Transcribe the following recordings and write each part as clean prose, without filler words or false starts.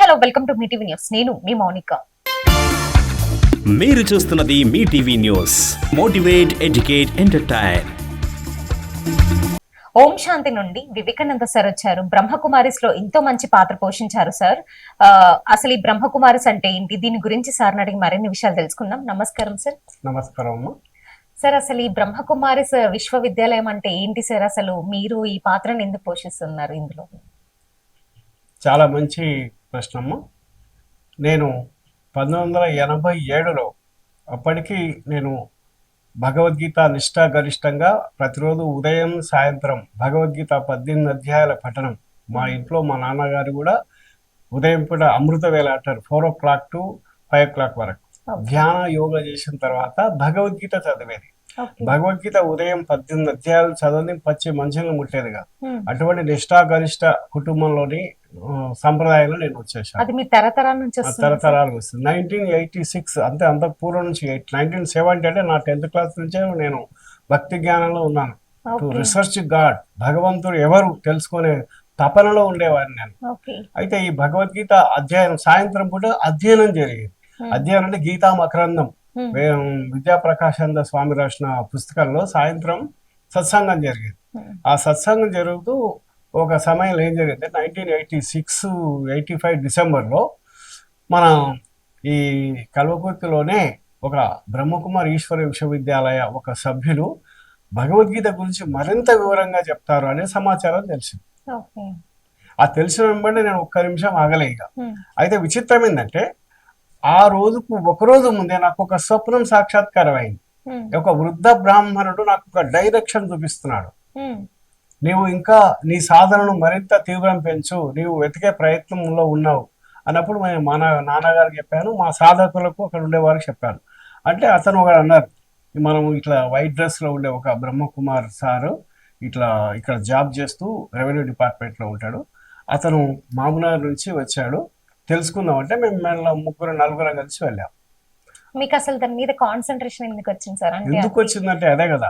Hello welcome to మీ TV news. నేను మీ మౌనిక. మీరు చూస్తున్నది మీ TV news. Motivate, educate, entertain. Om Shanti నుండి వివేకానంద సార్ వచ్చారు. బ్రహ్మకుమారిస్ లో ఎంతో మంచి పాత్ర పోషించారు సార్. అసలు ఈ బ్రహ్మకుమారిస్ అంటే ఏంటి, దీని గురించి సార్ అడిగి మరిన్ని విషయాలు తెలుసుకుందాం. నమస్కారం సార్. నమస్కారం. సార్, అసలు ఈ బ్రహ్మకుమారిస్ విశ్వవిద్యాలయం అంటే ఏంటి సార్? అసలు మీరు ఈ పాత్రను ఎందుకు పోషిస్తున్నారు ఇందులో? చాలా మంచి ప్రశ్నమ్మ. నేను 1987లో అప్పటికి నేను భగవద్గీత నిష్ఠాగరిష్టంగా ప్రతిరోజు ఉదయం సాయంత్రం భగవద్గీత 18 అధ్యాయాల పఠనం. మా ఇంట్లో మా నాన్నగారు కూడా ఉదయం పూట అమృత వేళ అంటారు, 4 o'clock to 5 o'clock వరకు ధ్యాన యోగా చేసిన తర్వాత భగవద్గీత చదివేది. భగవద్గీత ఉదయం 18 అధ్యాయాలు చదవని పచ్చి మంచిగా ముట్టేది కాదు. అటువంటి నిష్ఠాగరిష్ట కుటుంబంలోని సంప్రదాయంలో నేను వచ్చేసాను. అది మీ తరతరాల నుంచి తరతరాలకు వస్తుంది. 1986 అంటే అంతకు పూర్వం నుంచి 1970 అంటే నా 10th క్లాస్ నుంచే నేను భక్తి జ్ఞానంలో ఉన్నాను. టు రిసర్చ్ గాడ్, భగవంతుడు ఎవరు తెలుసుకునే తపనలో ఉండేవాడిని నేను. అయితే ఈ భగవద్గీత అధ్యయనం సాయంత్రం పూట అధ్యయనం జరిగేది. అధ్యయనం అంటే గీతా మకరందం విద్యాప్రకాశానంద స్వామి రాసిన పుస్తకంలో సాయంత్రం సత్సంగం జరిగేది. ఆ సత్సంగం జరుగుతూ ఒక సమయంలో ఏం జరిగింది, 1986-85 డిసెంబర్లో మన ఈ కల్వకుర్తిలోనే ఒక బ్రహ్మకుమారి ఈశ్వర విశ్వవిద్యాలయ ఒక సభ్యులు భగవద్గీత గురించి మరింత వివరంగా చెప్తారు అనే సమాచారం తెలిసింది. ఆ తెలిసిన వెంబడి నేను ఒక్క నిమిషం ఆగలే ఇక. అయితే విచిత్రం ఏంటంటే ఆ రోజుకు ఒకరోజు ముందే నాకు ఒక స్వప్నం సాక్షాత్కారం అయింది. ఒక వృద్ధ బ్రాహ్మణుడు నాకు ఒక డైరెక్షన్ చూపిస్తున్నాడు. నీవు ఇంకా నీ సాధనను మరింత తీవ్రం పెంచు, నీవు వెతికే ప్రయత్నంలో ఉన్నావు అన్నప్పుడు మా నాన్నగారికి చెప్పాను, మా సాధకులకు అక్కడ ఉండే వారికి చెప్పాను. అంటే అతను ఒకడు అన్నారు, మనం ఇట్లా వైట్ డ్రెస్లో ఉండే ఒక బ్రహ్మకుమార్ సారు ఇట్లా ఇక్కడ జాబ్ చేస్తూ రెవెన్యూ డిపార్ట్మెంట్లో ఉంటాడు, అతను మామూనార్ నుంచి వచ్చాడు, తెలుసుకుందాం అంటే మేము 3-4 కలిసి వెళ్ళాం. మీకు అసలు దాని మీద కాన్సన్ట్రేషన్ ఎందుకు వచ్చింది సార్? ఎందుకు వచ్చిందంటే అదే కదా,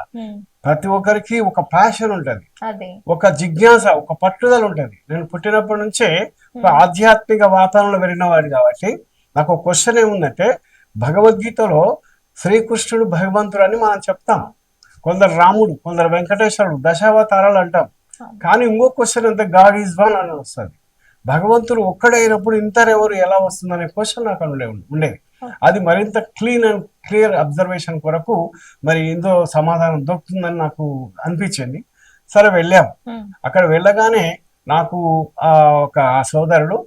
ప్రతి ఒక్కరికి ఒక ప్యాషన్ ఉంటది, ఒక జిజ్ఞాస, ఒక పట్టుదల ఉంటది. నేను పుట్టినప్పటి నుంచే ఒక ఆధ్యాత్మిక వాతావరణంలో వెళ్ళిన వాడు కాబట్టి నాకు ఒక క్వశ్చన్ ఏముందంటే, భగవద్గీతలో శ్రీకృష్ణుడు భగవంతుడు అని మనం చెప్తాం, కొందరు రాముడు, కొందరు వెంకటేశ్వరుడు, దశావతారాలు అంటాం. కానీ ఇంకో క్వశ్చన్ అంటే గాడ్ ఈజ్ వన్ అని వస్తుంది. భగవంతుడు ఒక్కడైనప్పుడు ఇంతరెవరు ఎలా వస్తుందనే క్వశ్చన్ నాకు ఉండేది. అది మరింత క్లీన్ అండ్ క్లియర్ అబ్జర్వేషన్ కొరకు మరి ఇందులో సమాధానం దొరుకుతుందని నాకు అనిపించింది. సరే వెళ్ళాం. అక్కడ వెళ్ళగానే నాకు ఒక సోదరుడు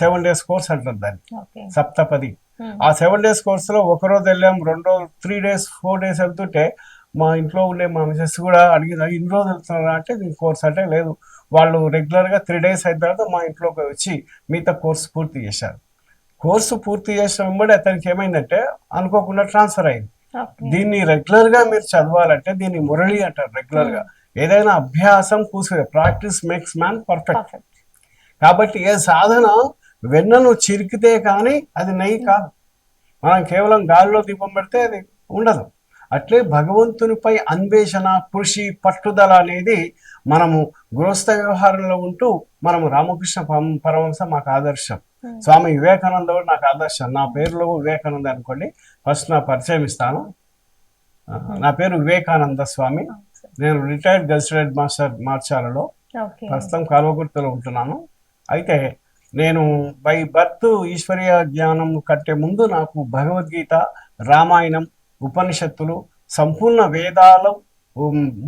7 days కోర్స్ అంటారు దాన్ని, సప్తపది. ఆ 7 days కోర్సులో ఒకరోజు వెళ్ళాం, 2 రోజులు, 3 days 4 days వెళ్తుంటే మా ఇంట్లో ఉండే మా మిసెస్ కూడా అడిగింది, ఇన్ని రోజులు వెళ్తున్నారా అంటే దీని కోర్స్ అంటే లేదు, వాళ్ళు రెగ్యులర్గా 3 days అయిన తర్వాత మా ఇంట్లోకి వచ్చి మిగతా కోర్సు పూర్తి చేశారు. కోర్సు పూర్తి చేసిన వెంబడి అతనికి ఏమైందంటే అనుకోకుండా ట్రాన్స్ఫర్ అయింది. దీన్ని రెగ్యులర్గా మీరు చదవాలంటే దీన్ని మురళి అంటారు. రెగ్యులర్గా ఏదైనా అభ్యాసం కూర్చునే ప్రాక్టీస్ మేక్స్ మ్యాన్ పర్ఫెక్ట్. కాబట్టి ఏ సాధన వెన్నను చిరికితే కానీ అది నెయ్యి కాదు, మనం కేవలం గాలిలో దీపం పెడితే అది ఉండదు. అట్లే భగవంతునిపై అన్వేషణ, కృషి, పట్టుదల అనేది మనము గృహస్థ వ్యవహారంలో ఉంటూ మనము రామకృష్ణ పరమహంస మాకు ఆదర్శం, స్వామి వివేకానంద నాకు ఆదర్శం. నా పేరులో వివేకానంద అనుకోండి, ఫస్ట్ నా పరిచయం ఇస్తాను. నా పేరు వివేకానంద స్వామి, నేను రిటైర్డ్ గెజిటెడ్ మాస్టర్ మార్చాలలో, ప్రస్తుతం కల్వకుర్తిలో ఉంటున్నాను. అయితే నేను బై బర్త్ ఈశ్వరీయ జ్ఞానం కంటే ముందు నాకు భగవద్గీత, రామాయణం, ఉపనిషత్తులు, సంపూర్ణ వేదాలు,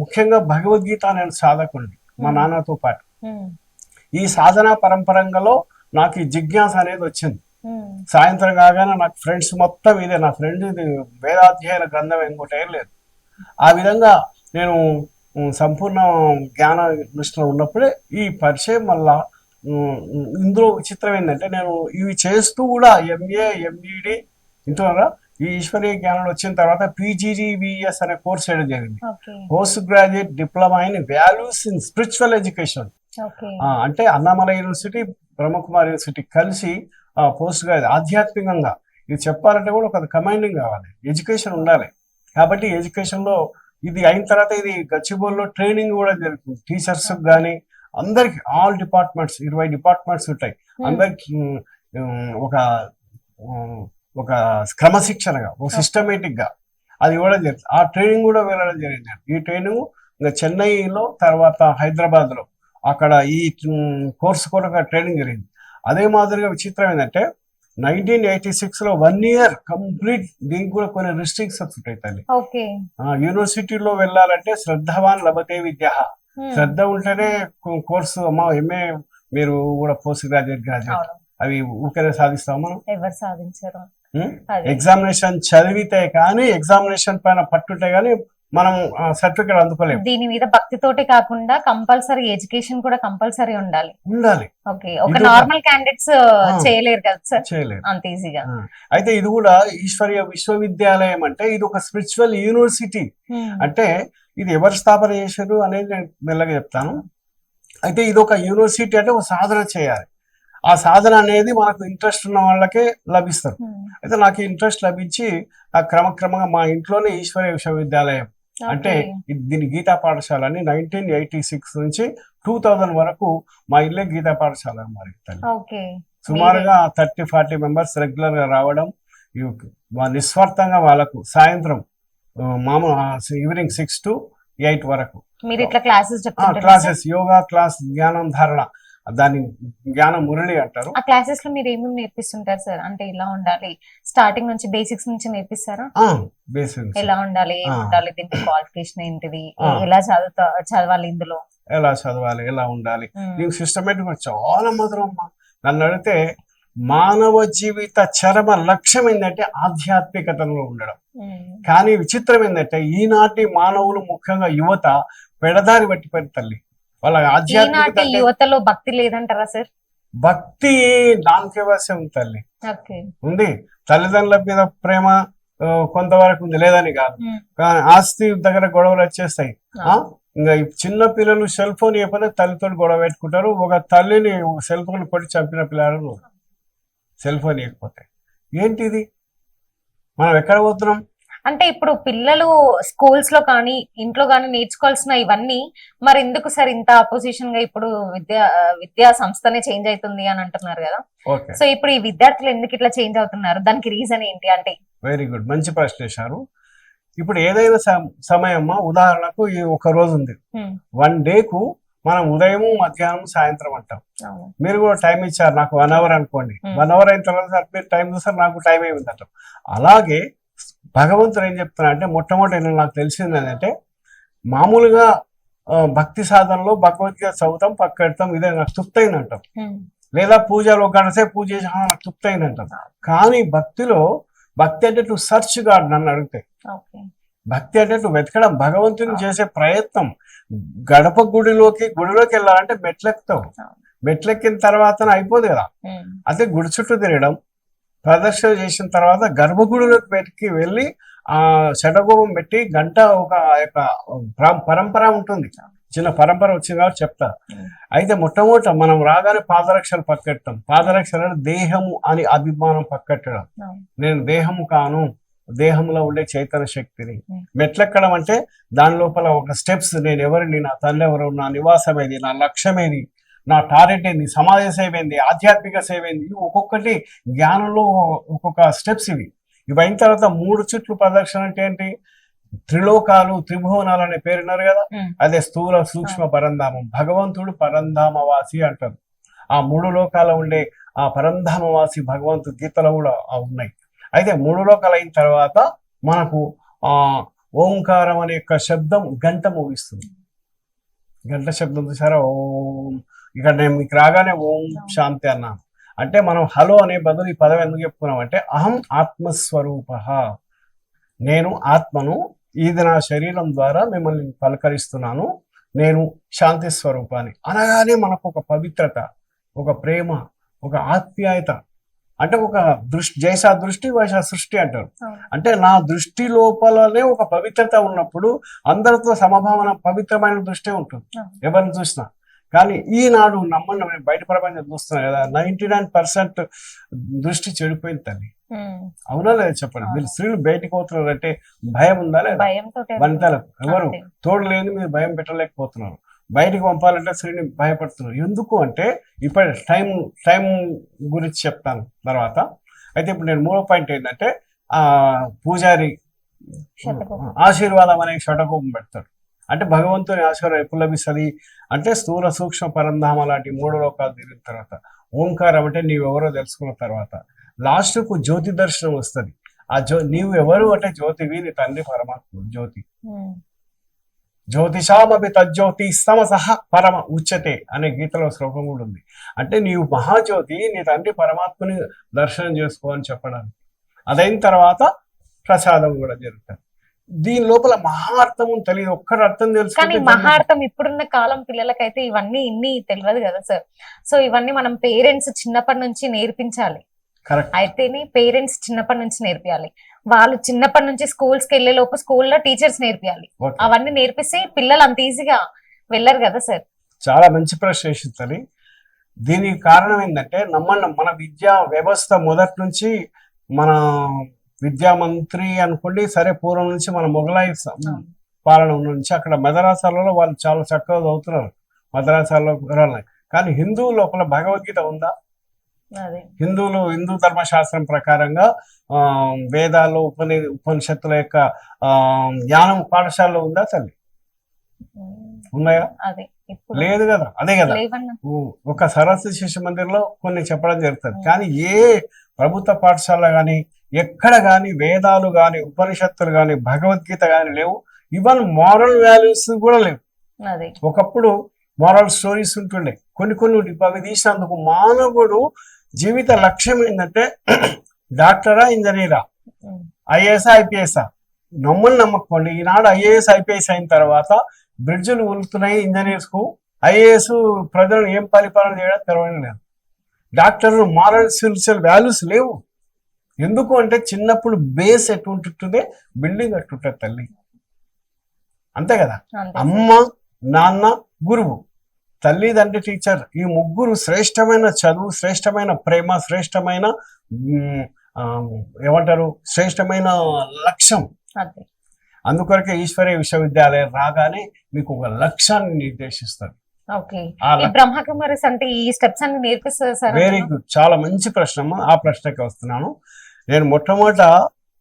ముఖ్యంగా భగవద్గీత నేను సాధకుడిని మా నాన్నతో పాటు. ఈ సాధన పరంపరంలో నాకు ఈ జిజ్ఞాస అనేది వచ్చింది. సాయంత్రం కాగానే నాకు ఫ్రెండ్స్ మొత్తం ఇదే, నా ఫ్రెండ్ ఇది వేదాధ్యయన గ్రంథం ఇంకోటి ఏం లేదు. ఆ విధంగా నేను సంపూర్ణ జ్ఞాన దృష్టిలో ఉన్నప్పుడే ఈ పరిచయం వల్ల ఇందులో విచిత్రం ఏంటంటే, నేను ఇవి చేస్తూ కూడా ఎంఏ, ఎంఈడి ఇంటున్నారా, ఈ ఈశ్వరీయ జ్ఞానంలో వచ్చిన తర్వాత PGDVS అనే కోర్స్ చేయడం జరిగింది, post graduate diploma in values in spiritual education. అంటే అన్నామలై యూనివర్సిటీ, బ్రహ్మకుమారి యూనివర్సిటీ కలిసి పోస్ట్ గ్రాడ్యుయేట్ ఆధ్యాత్మికంగా ఇది చెప్పాలంటే కూడా ఒక కమాండింగ్ కావాలి, ఎడ్యుకేషన్ ఉండాలి. కాబట్టి ఎడ్యుకేషన్లో ఇది అయిన తర్వాత ఇది గచ్చిబౌలిలో ట్రైనింగ్ కూడా జరుగుతుంది టీచర్స్ కానీ అందరికి, ఆల్ డిపార్ట్మెంట్స్, 20 డిపార్ట్మెంట్స్ ఉంటాయి, అందరికి ఒక ఒక క్రమశిక్షణగా ఒక సిస్టమేటిక్ గా అది ఇవ్వడం జరిగింది. ఆ ట్రైనింగ్ కూడా వెళ్ళడం జరిగింది. ఈ ట్రైనింగ్ ఇంకా చెన్నైలో తర్వాత హైదరాబాద్ లో అక్కడ ఈ కోర్సు కూడా ట్రైనింగ్ జరిగింది. అదే మాదిరిగా విచిత్రం ఏంటంటే 1986 లో 1 year కంప్లీట్ దీనికి కూడా కొన్ని రిస్ట్రిక్షన్స్ ఉంటాయి తల్లి. యూనివర్సిటీలో వెళ్ళాలంటే శ్రద్ధవాన్ లభతే విద్య, శ్రద్ధ ఉంటేనే కోర్సు అమ్మా ఎంఏ మీరు కూడా పోస్ట్ గ్రాడ్యుయేట్ అవి ఊరికే సాధిస్తాం మనం. ఎవరు సాధించారు? ఎగ్జామినేషన్ చదివితే కానీ ఎగ్జామినేషన్ పైన పట్టుంటే గానీ మనం సర్టిఫికేట్ అందుకోలేము. దీని మీద భక్తితోటి కాకుండా కంపల్సరీ ఎడ్యుకేషన్ కూడా కంపల్సరీ ఉండాలి. ఓకే, ఒక నార్మల్ క్యాండిడేట్స్ చేయలేరు కదా సార్, చేయలేరు అంత ఈజీగా. అయితే ఇది కూడా ఈశ్వరీయ విశ్వవిద్యాలయం అంటే ఇది ఒక స్పిరిచువల్ యూనివర్సిటీ. అంటే ఇది ఎవరు స్థాపన చేశారు అనేది నేను మెల్లగా చెప్తాను. అయితే ఇది ఒక యూనివర్సిటీ అంటే ఒక సాధన చేయాలి. ఆ సాధన అనేది మనకు ఇంట్రెస్ట్ ఉన్న వాళ్ళకే లభిస్తారు. అయితే నాకు ఇంట్రెస్ట్ లభించి ఆ క్రమక్రమంగా మా ఇంట్లోనే ఈశ్వరీయ విశ్వవిద్యాలయం అంటే దీని గీతా పాఠశాల అని 1986 నుంచి 2000 వరకు మా ఇల్లే గీతా పాఠశాల మరి. సుమారుగా 30-40 మెంబర్స్ రెగ్యులర్ గా రావడం, నిస్వార్థంగా వాళ్ళకు సాయంత్రం మామూలు ఈవినింగ్ 6 to 8 వరకు క్లాసెస్, యోగా క్లాస్, జ్ఞానం ధారణ, దాన్ని జ్ఞాన మురళి అంటారు. ఆ క్లాసెస్ లో మీరు ఏమేమి నేర్పిస్తుంటారు సార్? అంటే ఇలా ఉండాలి, స్టార్టింగ్ నుంచి బేసిక్స్ నుంచి నేర్పిస్తారా? బేసిక్స్ ఎలా ఉండాలి, ఏం ఉండాలి, దీనికి క్వాలిఫికేషన్ ఏంటిది, ఎలా చదవాలి, ఇందులో ఎలా చదవాలి, ఎలా ఉండాలి, దీనికి సిస్టమేటిక్ చాలా మధురం. నన్ను అడిగితే మానవ జీవిత చరమ లక్ష్యం ఏంటంటే ఆధ్యాత్మికతలో ఉండడం. కానీ విచిత్రం ఏంటంటే ఈనాటి మానవులు ముఖ్యంగా యువత పెడదారి పట్టిపోయిన తల్లి. వాళ్ళ ఆధ్యాత్మికత యువతలో భక్తి లేదంటారా సార్? భక్తి నామకేవశ్యం తల్లి ఉంది. తల్లిదండ్రుల మీద ప్రేమ కొంతవరకు ఉంది, లేదని కాదు. కానీ ఆస్తి దగ్గర గొడవలు వచ్చేస్తాయి. ఇంకా చిన్న పిల్లలు సెల్ ఫోన్ ఇవ్వకపోతే తల్లితో గొడవ పెట్టుకుంటారు. ఒక తల్లిని సెల్ ఫోన్ కొట్టి చంపిన పిల్లలు సెల్ ఫోన్ ఇవ్వకపోతే ఏంటిది? మనం ఎక్కడ పోతున్నాం? అంటే ఇప్పుడు పిల్లలు స్కూల్స్ లో కానీ ఇంట్లో కానీ నేర్చుకోవాల్సిన ఇవన్నీ మరి ఎందుకు సార్ ఇంత అపోజిషన్ గా ఇప్పుడు విద్యా సంస్థనే చేంజ్ అవుతుంది అని అంటున్నారు కదా. సో ఇప్పుడు ఈ విద్యార్థులు ఎందుకు ఇట్లా చేంజ్ అవుతున్నారు? దానికి రీజన్ ఏంటి? అంటే వెరీ గుడ్, మంచి ప్రశ్న వేశారు. ఇప్పుడు ఏదైనా సమయం, ఉదాహరణకు ఈ ఒక రోజు ఉంది, 1 day కు మనం ఉదయం, మధ్యాహ్నం, సాయంత్రం అంటాం. మీరు కూడా టైం ఇచ్చారు నాకు 1 hour అనుకోండి. 1 hour అయిన తర్వాత మీరు టైం చూస్తారు, నాకు టైం ఏమింది అంటాం. అలాగే భగవంతుడు ఏం చెప్తున్నా అంటే మొట్టమొదటి నాకు తెలిసింది ఏంటంటే మామూలుగా భక్తి సాధనలో భగవద్గీత చదువుతాం, పక్కెడతాం, ఇదే నాకు తృప్తయింది అంటాం. లేదా పూజలో ఒక గంట సేపు పూజ చేసి నాకు తృప్తయింది అంటాం. కానీ భక్తిలో భక్తి అంటే టు సర్చ్ గాడ్. నన్ను అడిగితే భక్తి అంటే టు వెతకడం, భగవంతుని చేసే ప్రయత్నం. గడప గుడిలోకి వెళ్ళాలంటే మెట్లెక్కుతావు, మెట్లెక్కిన తర్వాత అయిపోదు కదా. అదే గుడి చుట్టూ తిరగడం, ప్రదర్శన చేసిన తర్వాత గర్భగుడిలోకి పెట్టి వెళ్ళి ఆ షడగోపం పెట్టి గంట ఒక పరంపర ఉంటుంది. చిన్న పరంపర వచ్చింది కాబట్టి చెప్తా. అయితే మొట్టమొదట మనం రాగానే పాదరక్షలు పక్కెట్టడం. పాదరక్షలు దేహము అని అభిమానం పక్కెట్టడం. నేను దేహము కాను, దేహంలో ఉండే చైతన్య శక్తిని. మెట్లెక్కడం అంటే దాని లోపల ఒక స్టెప్స్, నేను ఎవరిని, నా తల్లి ఎవరు, నా నివాసం ఏది, నా లక్ష్యం ఏది, నా టార్గెట్ ఏంది, సమాజ సేవ ఏంది, ఆధ్యాత్మిక సేవ ఏంది, ఒక్కొక్కటి జ్ఞానంలో ఒక్కొక్క స్టెప్స్. ఇవి అయిన తర్వాత 3 చుట్లు ప్రదర్శన అంటే ఏంటి? త్రిలోకాలు, త్రిభువనాలు అనే పేరున్నారు కదా, అదే స్థూల సూక్ష్మ పరంధామం. భగవంతుడు పరంధామవాసి అంటారు. ఆ 3 లోకాల ఉండే ఆ పరంధామవాసి భగవంతుడు గీతలో కూడా ఉన్నాయి. అయితే 3 లోకాలు అయిన తర్వాత మనకు ఓంకారం అనే యొక్క శబ్దం గంట మోగిస్తుంది. గంట శబ్దం చూసారా? ఓం. ఇక్కడ నేను మీకు రాగానే ఓం శాంతి అన్నాను. అంటే మనం హలో అనే బదులు ఈ పదం ఎందుకు చెప్పుకున్నాం అంటే అహం ఆత్మస్వరూప, నేను ఆత్మను, ఇది నా శరీరం ద్వారా మిమ్మల్ని పలకరిస్తున్నాను, నేను శాంతి స్వరూపాన్ని అనగానే మనకు ఒక పవిత్రత, ఒక ప్రేమ, ఒక ఆప్యాయత. అంటే ఒక దృష్టి, జైసా దృష్టి వైసా సృష్టి అంటారు. అంటే నా దృష్టి లోపలనే ఒక పవిత్రత ఉన్నప్పుడు అందరితో సమభావన, పవిత్రమైన దృష్టి ఉంటుంది ఎవరిని చూసినా. కానీ ఈనాడు నమ్మని బయట ప్రపంచం చూస్తున్నాం కదా, 99% దృష్టి చెడిపోయింది తల్లి. అవునా లేదా చెప్పండి? మీరు స్త్రీలు బయటకు పోతున్నారంటే భయం ఉందా లేదా? వనితలకు ఎవరు తోడు లేని మీరు భయం పెట్టలేకపోతున్నారు. బయటికి పంపాలంటే శ్రీని భయపడుతున్నారు. ఎందుకు అంటే ఇప్పుడు టైం గురించి చెప్తాను తర్వాత. అయితే ఇప్పుడు నేను 3వ పాయింట్ ఏంటంటే పూజారి ఆశీర్వాదం అనే షటకోపం పెడతాడు. అంటే భగవంతుని ఆశీర్వాదం ఎప్పుడు లభిస్తుంది అంటే స్థూల సూక్ష్మ పరంధామ లాంటి 3 లోకాలు తిరిగిన తర్వాత, ఓంకారం అంటే నీవెవరో తెలుసుకున్న తర్వాత, లాస్ట్కు జ్యోతి దర్శనం వస్తుంది. ఆ నీవు ఎవరు అంటే జ్యోతివి, నీ తండ్రి పరమాత్మ జ్యోతి. జ్యోతిషామపి తజ్జ్యోతి సమసహ పరమ ఉచ్యతే అనే గీతలో శ్లోకం కూడా ఉంది. అంటే నీవు మహాజ్యోతి, నీ తండ్రి పరమాత్మని దర్శనం చేసుకో అని చెప్పడానికి. అదైన తర్వాత ప్రసాదం కూడా జరుగుతుంది. దీని లోపల మహార్థం తెలియదు, ఒక్కటి అర్థం తెలుసు. కానీ మహార్థం ఇప్పుడున్న కాలం పిల్లలకైతే ఇవన్నీ ఇన్ని తెలియదు కదా సార్. సో ఇవన్నీ మనం పేరెంట్స్ చిన్నప్పటి నుంచి నేర్పించాలి. అయితేనే పేరెంట్స్ చిన్నప్పటి నుంచి నేర్పియాలి. వాళ్ళు చిన్నప్పటి నుంచి స్కూల్స్ కి వెళ్లే లోపు స్కూల్లో టీచర్స్ నేర్పియాలి. అవన్నీ నేర్పిస్తే పిల్లలు అంత ఈజీగా వెళ్ళరు కదా సార్. చాలా మంచి ప్రశ్న వేసింది. దీనికి కారణం ఏంటంటే మన విద్యా వ్యవస్థ మొదటి నుంచి మన విద్యా మంత్రి అనుకోండి, సరే పూర్వం నుంచి మన మొఘలాయి పాలన నుంచి అక్కడ మదరాసాలలో వాళ్ళు చాలా చక్కగా చదువుతున్నారు, మదరాసాల్లో. కానీ హిందువు లోపల భగవద్గీత ఉందా? హిందూ ధర్మశాస్త్రం ప్రకారంగా వేదాలు ఉపనిషత్తుల యొక్క జ్ఞానం పాఠశాలలో ఉందా తల్లి? ఉన్నాయా? లేదు కదా. అదే కదా, ఒక సరస్వతి శిశు మందిర్లో కొన్ని చెప్పడం జరుగుతుంది. కానీ ఏ ప్రభుత్వ పాఠశాల కానీ ఎక్కడ కానీ వేదాలు కానీ ఉపనిషత్తులు కానీ భగవద్గీత కానీ లేవు. ఈవెన్ మారల్ వాల్యూస్ కూడా లేవు. ఒకప్పుడు మారల్ స్టోరీస్ ఉంటుండే, కొన్ని అవి తీసినందుకు మానవుడు జీవిత లక్ష్యం ఏంటంటే డాక్టరా, ఇంజనీరా, ఐఏఎస్, ఐపీఎస్. నమ్మకండి, ఈనాడు ఐఏఎస్ ఐపీఎస్ అయిన తర్వాత బ్రిడ్జులు ఉలుతున్నాయి ఇంజనీర్స్ కు. ఐఏఎస్ ప్రజలను ఏం పరిపాలన చేయడం తెరవడం లేదు. డాక్టర్లు మారల్ స్పిరిచువల్ వాల్యూస్ లేవు. ఎందుకు అంటే చిన్నప్పుడు బేస్ ఎట్టుంటుంటే బిల్డింగ్ అట్టుంటుంది తల్లి. అంతే కదా. అమ్మ, నాన్న, గురువు, తల్లి, తండ్రి, టీచర్, ఈ ముగ్గురు శ్రేష్టమైన చదువు, శ్రేష్టమైన ప్రేమ, శ్రేష్టమైన ఏమంటారు శ్రేష్టమైన లక్ష్యం. అందుకొరకే ఈశ్వరీయ విశ్వవిద్యాలయం రాగానే మీకు ఒక లక్ష్యాన్ని నిర్దేశిస్తారు. వెరీ గుడ్, చాలా మంచి ప్రశ్న. ఆ ప్రశ్నకి వస్తున్నాను నేను. మొట్టమొదట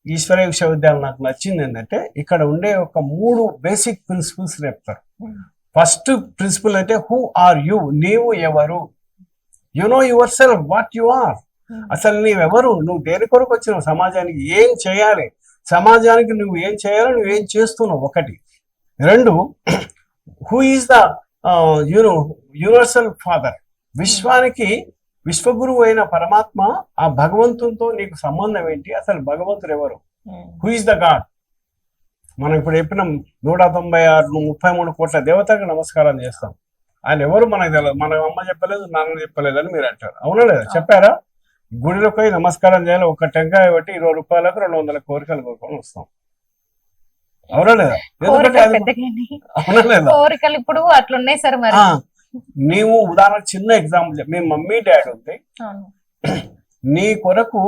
ఈశ్వరీయ విశ్వవిద్యాలయం నాకు నచ్చింది ఏంటంటే ఇక్కడ ఉండే ఒక 3 బేసిక్ ప్రిన్సిపల్స్ చెప్తారు. ఫస్ట్ ప్రిన్సిపల్ అంటే హూ ఆర్ యూ, నీవు ఎవరు. You know yourself, what you are. అసలు నీవెవరు, నువ్వు దేని కొరకు వచ్చినావు, సమాజానికి ఏం చేయాలి, సమాజానికి నువ్వు ఏం చేయాలో నువ్వేం చేస్తున్నావు. 1. 2, who is the universal father. విశ్వానికి విశ్వగురువు అయిన పరమాత్మ, ఆ భగవంతునితో నీకు సంబంధం ఏంటి, అసలు భగవంతుడు ఎవరు, హూ ఈజ్ ద గాడ్. మనం ఇప్పుడు చెప్పిన 196 33 కోట్ల దేవతలకు నమస్కారం చేస్తాం. ఆయన ఎవరు మనకు తెలియదు, మన అమ్మ చెప్పలేదు, నాన్న చెప్పలేదు అని మీరు అంటారు. అవునా లేదా? చెప్పారా? గుడిలోకి పోయి నమస్కారం చేయాలి, ఒక టెంకాయ బట్టి 20 రూపాయలకు 200 కోరికలు కోరుకొని వస్తాం. అవునా లేదా? అవునా లేదా? కోరికలు ఇప్పుడు అట్లున్నాయి సార్. మరి నీవు ఉదాహరణ చిన్న ఎగ్జాంపుల్, మీ మమ్మీ డాడీ ఉంది, నీ కొరకు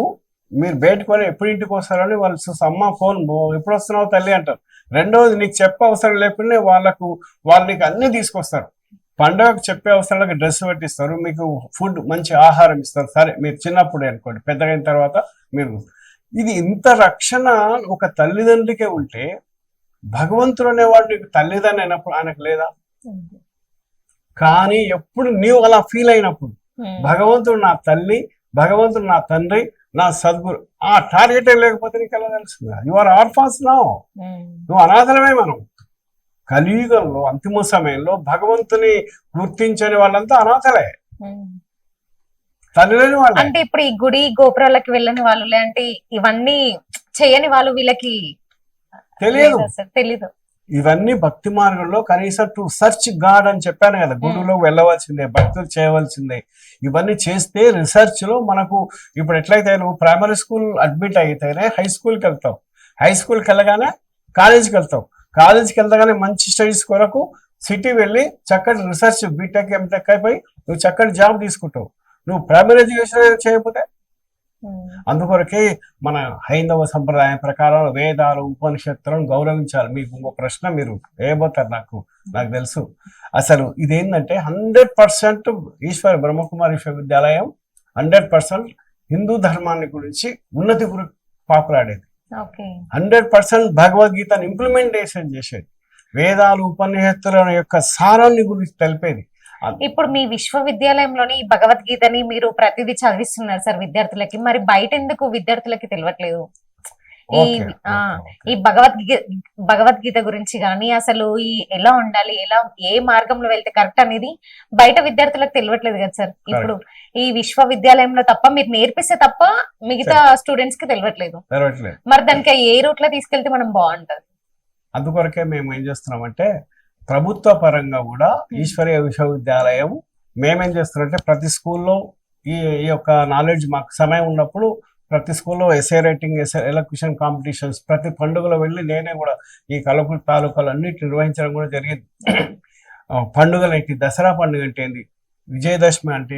మీరు బయటకొని ఎప్పుడు ఇంటికి వస్తారని వాళ్ళు అమ్మ ఫోన్ ఎప్పుడు వస్తున్నావు తల్లి అంటారు. 2వది, నీకు చెప్పే అవసరం లేకుండా వాళ్ళు నీకు అన్ని తీసుకొస్తారు. పండుగకు చెప్పే అవసరాలకు డ్రెస్ పెట్టిస్తారు, మీకు ఫుడ్ మంచి ఆహారం ఇస్తారు. సరే మీరు చిన్నప్పుడే అనుకోండి, పెద్దగైన తర్వాత మీరు. ఇది ఇంత రక్షణ ఒక తల్లిదండ్రికే ఉంటే భగవంతుడు అనేవాడు నీకు తల్లిదండ్రి అయినప్పుడు ఆయనకు లేదా? కానీ ఎప్పుడు నీవు అలా ఫీల్ అయినప్పుడు భగవంతుడు నా తల్లి, భగవంతుడు నా తండ్రి, నా సద్గురు, ఆ టార్గెటే లేకపోతే నీకు ఎలా తెలుస్తుంది? You are orphans now. నువ్వు అనాథలమే. మనం కలియుగంలో అంతిమ సమయంలో భగవంతుని గుర్తించని వాళ్ళంతా అనాథలే, తల్లి లేని వాళ్ళు. అంటే ఇప్పుడు ఈ గుడి గోపురాలకి వెళ్ళని వాళ్ళు, లేదంటే ఇవన్నీ చేయని వాళ్ళు వీళ్ళకి తెలియదు. ఇవన్నీ భక్తి మార్గంలో కనీసం టు సర్చ్ గాడ్ అని చెప్పాను కదా, గుడిలో వెళ్ళవలసిందే, భక్తులు చేయవలసిందే. ఇవన్నీ చేస్తే రీసెర్చ్ లో మనకు ఇప్పుడు ఎట్లయితే నువ్వు ప్రైమరీ స్కూల్ అడ్మిట్ అయితేనే హై స్కూల్కి వెళ్తావు, హై స్కూల్కి వెళ్ళగానే కాలేజీకి వెళ్తావు, కాలేజీకి వెళ్తాగానే మంచి స్టడీస్ కొరకు సిటీ వెళ్ళి చక్కటి రీసెర్చ్ బీటెక్ ఎంటెక్ అయిపోయి నువ్వు చక్కటి జాబ్ తీసుకుంటావు. నువ్వు ప్రైమరీ ఎడ్యుకేషన్ చేయకపోతే అందుకొరకే మన హైందవ సంప్రదాయం ప్రకారం వేదాలు ఉపనిషత్తులను గౌరవించాలి. మీకు ఇంకో ప్రశ్న మీరు వేయబోతారు, నాకు తెలుసు. అసలు ఇదేంటంటే 100% ఈశ్వర బ్రహ్మకుమారి విశ్వవిద్యాలయం 100% హిందూ ధర్మాన్ని గురించి ఉన్నతి గురించి పాకులాడేది. 100% భగవద్గీతను ఇంప్లిమెంటేషన్ చేసేది, వేదాలు ఉపనిషత్తుల యొక్క సారాన్ని గురించి తెలిపేది. ఇప్పుడు మీ విశ్వవిద్యాలయంలోని ఈ భగవద్గీతని మీరు ప్రతిదీ చదివిస్తున్నారు సార్ విద్యార్థులకి, మరి బయట ఎందుకు విద్యార్థులకి తెలియట్లేదు? ఈ భగవద్గీత గురించి కానీ అసలు ఈ ఎలా ఉండాలి, ఎలా ఏ మార్గంలో వెళ్తే కరెక్ట్ అనేది బయట విద్యార్థులకు తెలియట్లేదు కదా సార్. ఇప్పుడు ఈ విశ్వవిద్యాలయంలో తప్ప మీరు నేర్పిస్తే తప్ప మిగతా స్టూడెంట్స్ కి తెలియట్లేదు. మరి దానికి ఏ రూట్ లో తీసుకెళ్తే మనం బాగుంటది? అందుకొరకే మేము ఏం చేస్తున్నామంటే ప్రభుత్వ పరంగా కూడా ఈశ్వరీయ విశ్వవిద్యాలయం మేమేం చేస్తున్నామంటే ప్రతి స్కూల్లో ఈ యొక్క నాలెడ్జ్ మాకు సమయం ఉన్నప్పుడు ప్రతి స్కూల్లో ఎస్ఏ రైటింగ్, ఎలక్యూషన్ కాంపిటీషన్స్, ప్రతి పండుగలో వెళ్ళి నేనే కూడా ఈ కలపూరు తాలూకాలు అన్నిటి నిర్వహించడం కూడా జరిగింది. పండుగలు ఏంటి, దసరా పండుగ అంటే ఏంటి, విజయదశమి అంటే,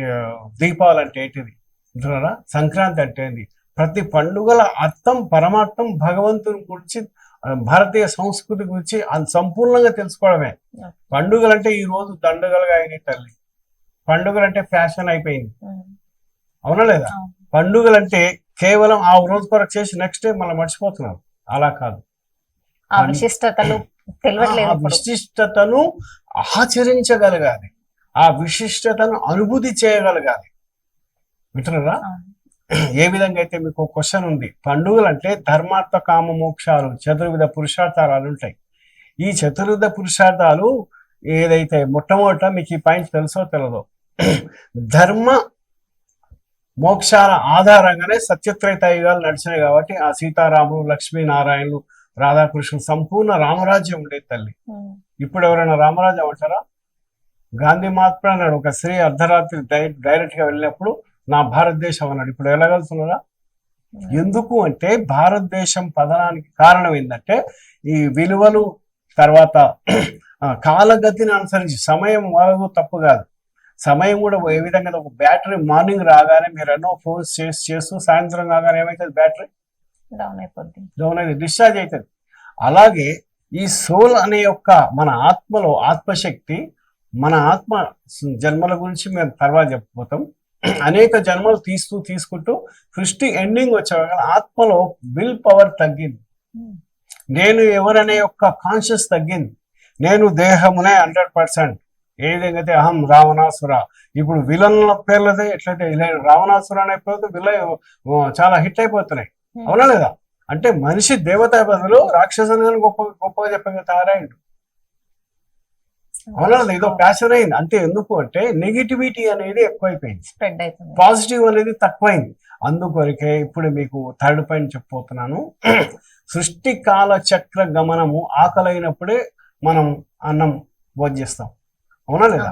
దీపావళి అంటే ఏంటిది, అంటున్నారా, సంక్రాంతి అంటే ఏంటి, ప్రతి పండుగల అర్థం పరమార్థం భగవంతుని గురించి భారతీయ సంస్కృతి గురించి సంపూర్ణంగా తెలుసుకోవడమే. పండుగలు అంటే ఈ రోజు దండుగలుగా అయినాయి తల్లి, పండుగలు అంటే ఫ్యాషన్ అయిపోయింది, అవునా లేదా? పండుగలు అంటే కేవలం ఆ రోజు కొరకు చేసి నెక్స్ట్ డే మనం మర్చిపోతున్నాం. అలా కాదు, ఆ విశిష్టతను ఆచరించగలగాలి, ఆ విశిష్టతను అనుభూతి చేయగలగాలి. వింటున్నారా? ఏ విధంగా అయితే మీకు ఒక క్వశ్చన్ ఉంది, పండుగలు అంటే ధర్మార్థ కామ మోక్షాలు చతుర్విధ పురుషార్థాలు ఉంటాయి. ఈ చతుర్విధ పురుషార్థాలు ఏదైతే మొట్టమొదట మీకు ఈ పాయింట్ తెలుసో తెలియదో, ధర్మ మోక్షాల ఆధారంగానే సత్యత్రేతాయుగాలు నడిచినాయి. కాబట్టి ఆ సీతారాములు, లక్ష్మీనారాయణులు, రాధాకృష్ణులు సంపూర్ణ రామరాజ్యం ఉండేది తల్లి. ఇప్పుడు ఎవరైనా రామరాజ్యం అంటారా? గాంధీ మహాత్ముడు అన్నాడు, ఒక స్త్రీ అర్ధరాత్రి డైరెక్ట్ గా వెళ్ళినప్పుడు నా భారతదేశం అన్నాడు. ఇప్పుడు వెళ్ళగలుగుతున్నారా? ఎందుకు అంటే భారతదేశం పతనానికి కారణం ఏంటంటే ఈ విలువలు, తర్వాత కాలగతిని అనుసరించి సమయం వరకు తప్పు కాదు, సమయం కూడా ఏ విధంగా ఒక బ్యాటరీ మార్నింగ్ రాగానే మీరు ఎన్నో ఫోన్స్ చేస్తూ సాయంత్రం కాగానే ఏమవుతుంది, బ్యాటరీ డౌన్ అయింది, డిశ్చార్జ్ అవుతుంది. అలాగే ఈ సోల్ అనే యొక్క మన ఆత్మలో ఆత్మశక్తి, మన ఆత్మ జన్మల గురించి మేము తర్వాత చెప్పబోతాం. అనేక జన్మలు తీసుకుంటూ సృష్టి ఎండింగ్ వచ్చే ఆత్మలో విల్ పవర్ తగ్గింది, నేను ఎవరనే యొక్క కాన్షియస్ తగ్గింది, నేను దేహమునే 100%. ఏ విధంగా అయితే అహం రావణాసుర, ఇప్పుడు విలన్ల పేర్లదే ఎట్లయితే రావణాసుర అనే పేరుతో విలన్ చాలా హిట్ అయిపోతున్నాయి, అవునా లేదా? అంటే మనిషి దేవత బదులు రాక్షసుని గొప్పగా చెప్పగా తయారైండు, అవునా? ఏదో ప్యాషన్ అయింది అంతే. ఎందుకు అంటే నెగిటివిటీ అనేది ఎక్కువైపోయింది, పాజిటివ్ అనేది తక్కువైంది. అందుకొరకే ఇప్పుడు మీకు థర్డ్ పాయింట్ చెప్పబోతున్నాను. సృష్టి కాల చక్ర గమనము, ఆకలైనప్పుడే మనం అన్నం భోజిస్తాం, అవునా లేదా?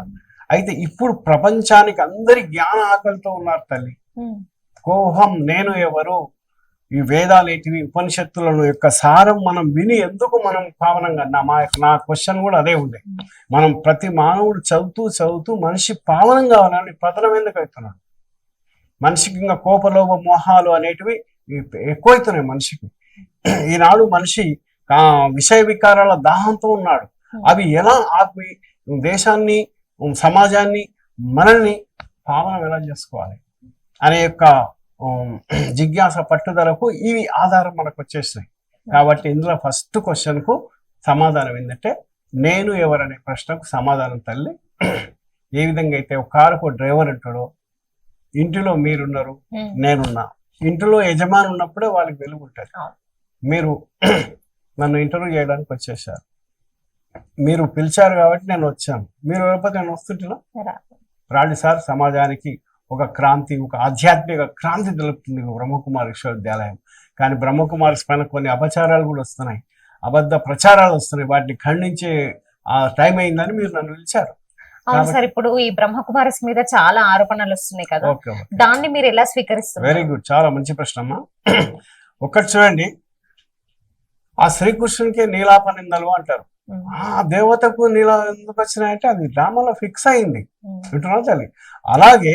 అయితే ఇప్పుడు ప్రపంచానికి అందరి జ్ఞాన ఆకలితో ఉన్నారు తల్లి. కోహం, నేను ఎవరు, ఈ వేదాలు ఏంటివి, ఉపనిషత్తులను యొక్క సారం మనం విని ఎందుకు మనం పావనంగా, నా క్వశ్చన్ కూడా అదే ఉండే. మనం ప్రతి మానవుడు చదువుతూ మనిషి పావనం కావాలని పతనం ఎందుకు అవుతున్నాడు? మనిషికి ఇంకా కోపలోభ మోహాలు అనేటివి ఎక్కువైతున్నాయి మనిషికి. ఈనాడు మనిషి విషయ వికారాల దాహంతో ఉన్నాడు. అవి ఎలా ఆపి దేశాన్ని, సమాజాన్ని, మనల్ని పావనం ఎలా చేసుకోవాలి అనే యొక్క జిజ్ఞాస పట్టుదలకు ఇవి ఆధారం మనకు వచ్చేస్తాయి. కాబట్టి ఇందులో ఫస్ట్ క్వశ్చన్ కు సమాధానం ఏంటంటే నేను ఎవరనే ప్రశ్నకు సమాధానం తల్లి. ఏ విధంగా అయితే ఒక కారుకు డ్రైవర్ ఉంటాడో, ఇంటిలో మీరున్నారు, నేనున్నా, ఇంటిలో యజమాని ఉన్నప్పుడే వాళ్ళకి వెలుగు ఉంటుంది. మీరు నన్ను ఇంటర్వ్యూ చేయడానికి వచ్చేసారు, మీరు పిలిచారు కాబట్టి నేను వచ్చాను, మీరు లేకపోతే నేను వస్తుంటున్నా రాండి సార్. సమాజానికి ఒక క్రాంతి, ఒక ఆధ్యాత్మిక క్రాంతి తెలుపుతుంది బ్రహ్మకుమారి విశ్వవిద్యాలయం. కానీ బ్రహ్మకుమారి పైన కొన్ని అపచారాలు కూడా వస్తున్నాయి, అబద్ధ ప్రచారాలు వస్తున్నాయి. వాటిని ఖండించే ఆ టైం అయిందని మీరు నన్ను పిలిచారు. అవును సార్, ఇప్పుడు ఈ బ్రహ్మకుమారిస్ మీద చాలా ఆరోపణలు వస్తున్నాయి కదా, దాన్ని మీరు ఎలా స్వీకరిస్తారు? వెరీ గుడ్, చాలా మంచి ప్రశ్న అమ్మా. ఒక్కటి చూడండి, ఆ శ్రీకృష్ణునికి నీలాప నిందలు అంటారు. ఆ దేవతకు నీలా ఎందుకు వచ్చినాయంటే అది డ్రామాలో ఫిక్స్ అయింది, వింటున్నా తల్లి. అలాగే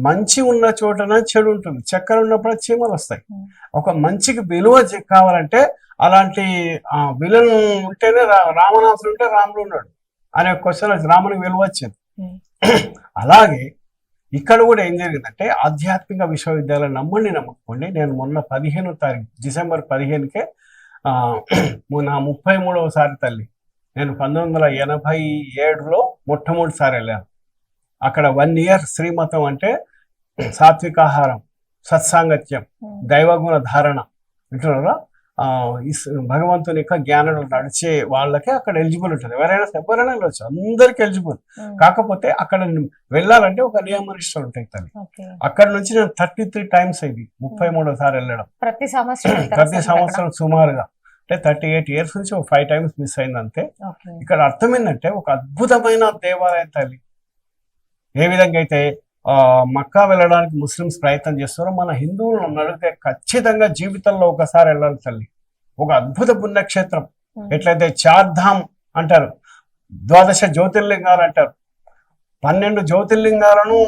మంచి ఉన్న చోటన చెడు ఉంటుంది, చక్కెర ఉన్నప్పుడు చీమలు వస్తాయి. ఒక మంచికి విలువ కావాలంటే అలాంటి విలువ ఉంటేనే రామనాథుడు ఉంటే రాముడు ఉన్నాడు అనే క్వశ్చన్ రామునికి విలువ వచ్చింది. అలాగే ఇక్కడ కూడా ఏం జరిగిందంటే ఆధ్యాత్మిక విశ్వవిద్యాలయం నమ్మండి నమ్మకండి, నేను మొన్న 15వ తారీఖు డిసెంబర్ 15కే నా 33వ తల్లి, నేను 1987లో మొట్టమొదటిసారి వెళ్ళాను. అక్కడ 1 year శ్రీమతం అంటే సాత్వికాహారం, సత్సాంగత్యం, దైవగుణ ధారణ వింటున్నారా, భగవంతుని యొక్క జ్ఞానంలో నడిచే వాళ్ళకే అక్కడ ఎలిజిబుల్ ఉంటుంది. ఎవరైనా వెళ్ళొచ్చు, అందరికి ఎలిజిబుల్. కాకపోతే అక్కడ వెళ్ళాలంటే ఒక నియమనిష్టలు ఉంటాయి తల్లి. అక్కడ నుంచి నేను 33 times అయింది 33వ సారి వెళ్ళడం. ప్రతి సంవత్సరం సుమారుగా అంటే 38 years నుంచి ఒక 5 times మిస్ అయింది అంతే. ఇక్కడ అర్థం ఏంటంటే ఒక అద్భుతమైన దేవాలయం తల్లి. ఏ విధంగా అయితే మక్కా వెళ్ళడానికి ముస్లిమ్స్ ప్రయత్నం చేస్తారో మన హిందువులను అడిగితే ఖచ్చితంగా జీవితంలో ఒకసారి వెళ్ళాలి తల్లి. ఒక అద్భుత పుణ్యక్షేత్రం. ఎట్లయితే 4 ధామ్ అంటారు, 12 జ్యోతిర్లింగాలు అంటారు. 12 జ్యోతిర్లింగాలను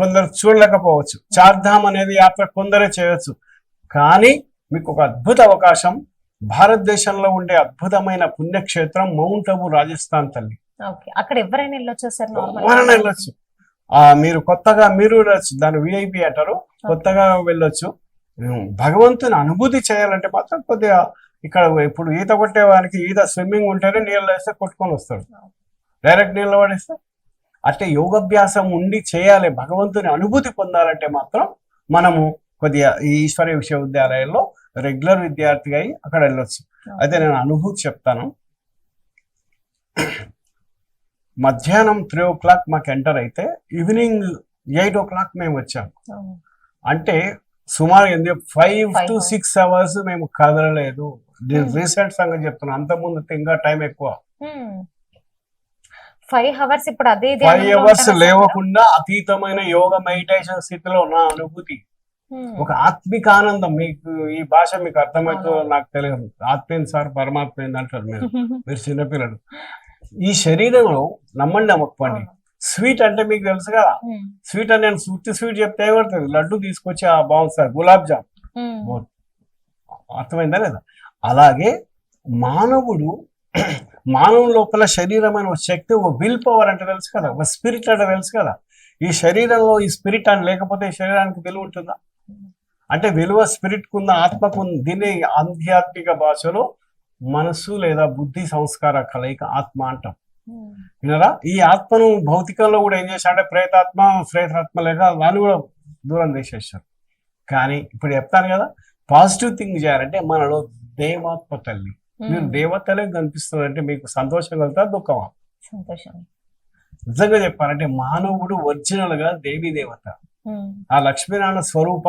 కొందరు చూడలేకపోవచ్చు, 4 ధామ్ అనేది యాత్ర కొందరే చేయవచ్చు. కానీ మీకు ఒక అద్భుత అవకాశం, భారతదేశంలో ఉండే అద్భుతమైన పుణ్యక్షేత్రం మౌంట్ అబు, రాజస్థాన్ తల్లి. అక్కడ ఎవరైనా వెళ్ళొచ్చు సార్? ఎవరైనా వెళ్ళొచ్చు. మీరు కొత్తగా మీరు వెళ్ళొచ్చు, దాన్ని విఐపి అంటారు, కొత్తగా వెళ్ళొచ్చు. భగవంతుని అనుభూతి చేయాలంటే మాత్రం కొద్దిగా ఇక్కడ ఇప్పుడు ఈత కొట్టేవానికి ఈత స్విమ్మింగ్ ఉంటేనే నీళ్ళు వేస్తే కొట్టుకొని వస్తాడు, డైరెక్ట్ నీళ్ళు పడేస్తే. అంటే యోగాభ్యాసం ఉండి చేయాలి. భగవంతుని అనుభూతి పొందాలంటే మాత్రం మనము కొద్దిగా ఈ ఈశ్వరీయ విశ్వవిద్యాలయంలో రెగ్యులర్ విద్యార్థిగా అయి అక్కడ వెళ్ళొచ్చు. అయితే నేను అనుభూతి చెప్తాను. మధ్యాహ్నం 3 o'clock మాకు ఎంటర్ అయితే ఈవినింగ్ 8 o'clock మేము వచ్చాము. అంటే సుమారు 5 to 6 hours మేము కదలలేదు. రీసెంట్ సంగతి చెప్తున్నాను, అంత ముందు ఇంకా టైం ఎక్కువ. 5 hours ఇప్పుడు అదే 5 hours లేవకుండా అతీతమైన యోగ మెడిటేషన్ స్థితిలో నా అనుభూతి, ఒక ఆత్మిక ఆనందం. మీకు ఈ భాష మీకు అర్థమవుతుందో నాకు తెలియదు. ఆత్మేంది సార్, పరమాత్మ ఏంది అంటారు మీరు చిన్నపిల్లలు. ఈ శరీరంలో నమ్మండి నమ్మకపోండి, స్వీట్ అంటే మీకు తెలుసు కదా, స్వీట్ అని నేను స్వీట్ చెప్తే ఏమవుతుంది, లడ్డు తీసుకొచ్చి బాగుంది సార్, గులాబ్ జామ్, అర్థమైందా లేదా? అలాగే మానవుని లోపల శరీరమైన ఒక శక్తి, ఒక విల్ పవర్ అంటే తెలుసు కదా, ఒక స్పిరిట్ అంటే తెలుసు కదా. ఈ శరీరంలో ఈ స్పిరిట్ అని లేకపోతే ఈ శరీరానికి విలువ ఉంటుందా? అంటే విలువ స్పిరిట్ కుందా, ఆత్మకు ఉంది. దీన్ని ఆధ్యాత్మిక భాషలో మనస్సు లేదా బుద్ధి సంస్కార కలయిక ఆత్మ అంటాం. వినరా? ఈ ఆత్మను భౌతికంలో కూడా ఏం చేశారంటే ప్రేతాత్మ లేక దాన్ని కూడా దూరం చేసేసారు. కానీ ఇప్పుడు చెప్తాను కదా, పాజిటివ్ థింగ్ చేయాలంటే మనలో దేవాత్మ తల్లి, మీరు దేవతలే కనిపిస్తుందంటే మీకు సంతోషం కలుగుతా, దుఃఖమా? సంతోషం. నిజంగా చెప్పాలంటే మానవుడు ఒరిజినల్ గా దేవీ దేవత, ఆ లక్ష్మీనారాయణ స్వరూప.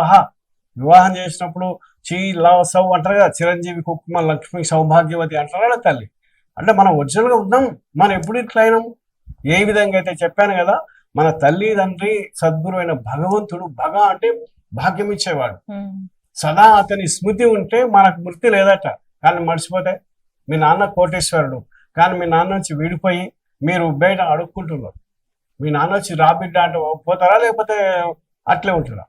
వివాహం చేసినప్పుడు చీ లవ్ సౌ అంటారు కదా, చిరంజీవి కుక్కుమ లక్ష్మి సౌభాగ్యవతి అంటారు కదా తల్లి. అంటే మనం ఒరిజినల్ గా ఉన్నాం. మనం ఎప్పుడు ఇట్లా అయినాం? ఏ విధంగా అయితే చెప్పాను కదా, మన తల్లి తండ్రి సద్గురు అయిన భగవంతుడు, అంటే భాగ్యం ఇచ్చేవాడు. సదా అతని స్మృతి ఉంటే మనకు మృతి లేదట. కానీ మర్చిపోతే మీ నాన్న కోటేశ్వరుడు, కానీ మీ నాన్న నుంచి విడిపోయి మీరు బయట అడుక్కుంటున్నారు. మీ నాన్న వచ్చి రాబిడ్డ అంటే పోతారా, లేకపోతే అట్లే ఉంటారా?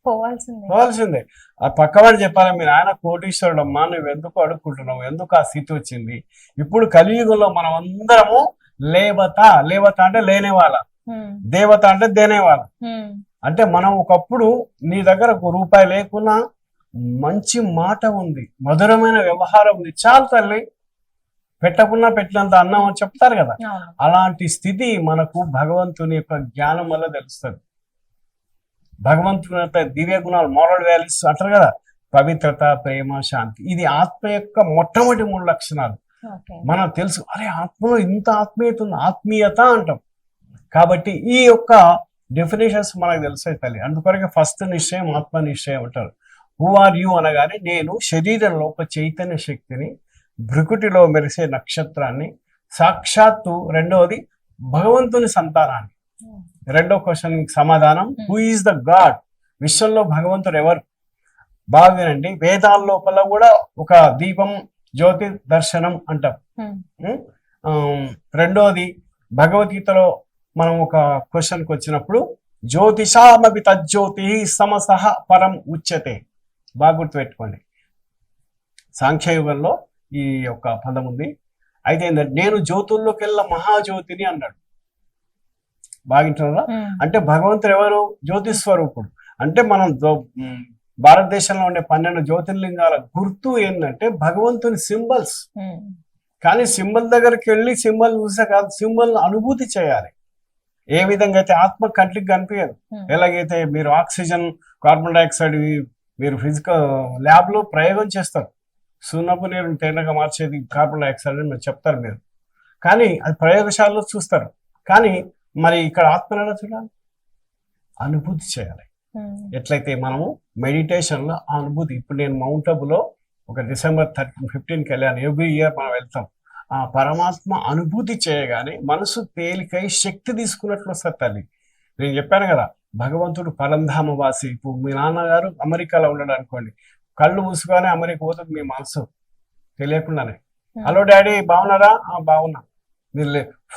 పోవాల్సిందే. ఆ పక్కవాడు చెప్పాలి, మీ నాన్న కోటీశ్వరుడు అమ్మా, నువ్వు ఎందుకు అడుక్కుంటున్నావు, ఎందుకు ఆ స్థితి వచ్చింది? ఇప్పుడు కలియుగంలో మనం అందరము లేవత అంటే లేనేవాళ్ళ, దేవత అంటే దేనేవాళ్ళ. అంటే మనం ఒకప్పుడు నీ దగ్గర ₹1 లేకున్నా మంచి మాట ఉంది, మధురమైన వ్యవహారం ఉంది, చాలు తల్లి, పెట్టకున్నా పెట్టినంత అన్నం అని చెప్తారు కదా. అలాంటి స్థితి మనకు భగవంతుని యొక్క జ్ఞానం వల్ల తెలుస్తుంది. భగవంతుని యొక్క దివ్య గుణాలు, మోరల్ వాల్యూస్ అంటారు కదా, పవిత్రత, ప్రేమ, శాంతి, ఇది ఆత్మ యొక్క మొట్టమొదటి 3 లక్షణాలు. మనం తెలుసు, అరే ఆత్మలో ఇంత ఆత్మీయత ఉంది, ఆత్మీయత అంటాం. కాబట్టి ఈ యొక్క డెఫినేషన్స్ మనకు తెలుస్తాయి తల్లి. అందుకొరకే ఫస్ట్ నిశ్చయం ఆత్మ నిశ్చయం అంటారు. హూ ఆర్ యూ అనగానే నేను శరీరంలో ఒక చైతన్య శక్తిని, భృకుటిలో మెరిసే నక్షత్రాన్ని, సాక్షాత్తు రెండవది భగవంతుని సంతానాన్ని. రెండో క్వశ్చన్ సమాధానం, హూ ఈజ్ ద గాడ్? విశ్వంలో భగవంతుడు ఎవరు? బాగా వినండి, వేదాల లోపల కూడా ఒక దీపం, జ్యోతి, దర్శనం అంటాం. రెండోది భగవద్గీతలో మనం ఒక క్వశ్చన్కి వచ్చినప్పుడు జ్యోతిషామపి తజ్జ్యోతి సమసహ పరం ఉచ్యతే. బాగా గుర్తుపెట్టుకోండి, సాంఖ్యయుగంలో ఈ యొక్క పదం ఉంది. అయితే ఏంటంటే నేను జ్యోతుల్లోకెల్లా మహాజ్యోతిని అన్నాడు. బాగింటున్నారా? అంటే భగవంతుడు ఎవరు? జ్యోతి స్వరూపుడు. అంటే మనం భారతదేశంలో ఉండే 12 జ్యోతిర్లింగాల గుర్తు ఏంటంటే భగవంతుని సింబల్స్. కానీ సింబల్ దగ్గరికి వెళ్ళి సింబల్ చూసే కాదు, సింబల్ అనుభూతి చేయాలి. ఏ విధంగా అయితే ఆత్మ కంటికి కనిపించదు, ఎలాగైతే మీరు ఆక్సిజన్, కార్బన్ డైఆక్సైడ్ మీరు ఫిజికల్ ల్యాబ్ లో ప్రయోగం చేస్తారు, సున్నపు నీరు తేనెగా మార్చేది కార్బన్ డైఆక్సైడ్ అని మీరు చెప్తారు మీరు, కానీ అది ప్రయోగశాలలో చూస్తారు. కానీ మరి ఇక్కడ ఆత్మ ఎలా చూడాలి? అనుభూతి చేయాలి. ఎట్లయితే మనము మెడిటేషన్ లో ఆ అనుభూతి, ఇప్పుడు నేను మౌంట్ అబులో ఒక December 15కి వెళ్ళాను. ఎవ్రీ ఇయర్ మనం వెళ్తాం. ఆ పరమాత్మ అనుభూతి చేయగానే మనసు తేలికై శక్తి తీసుకున్నట్లు వస్తారు తల్లి. నేను చెప్పాను కదా, భగవంతుడు పరంధామవాసి. ఇప్పుడు మీ నాన్నగారు అమెరికాలో ఉండడు అనుకోండి, కళ్ళు మూసుకొని అమెరికా పోతుంది మీ మనసు తెలియకుండానే. హలో డాడీ బాగున్నారా? బాగున్నా. మీరు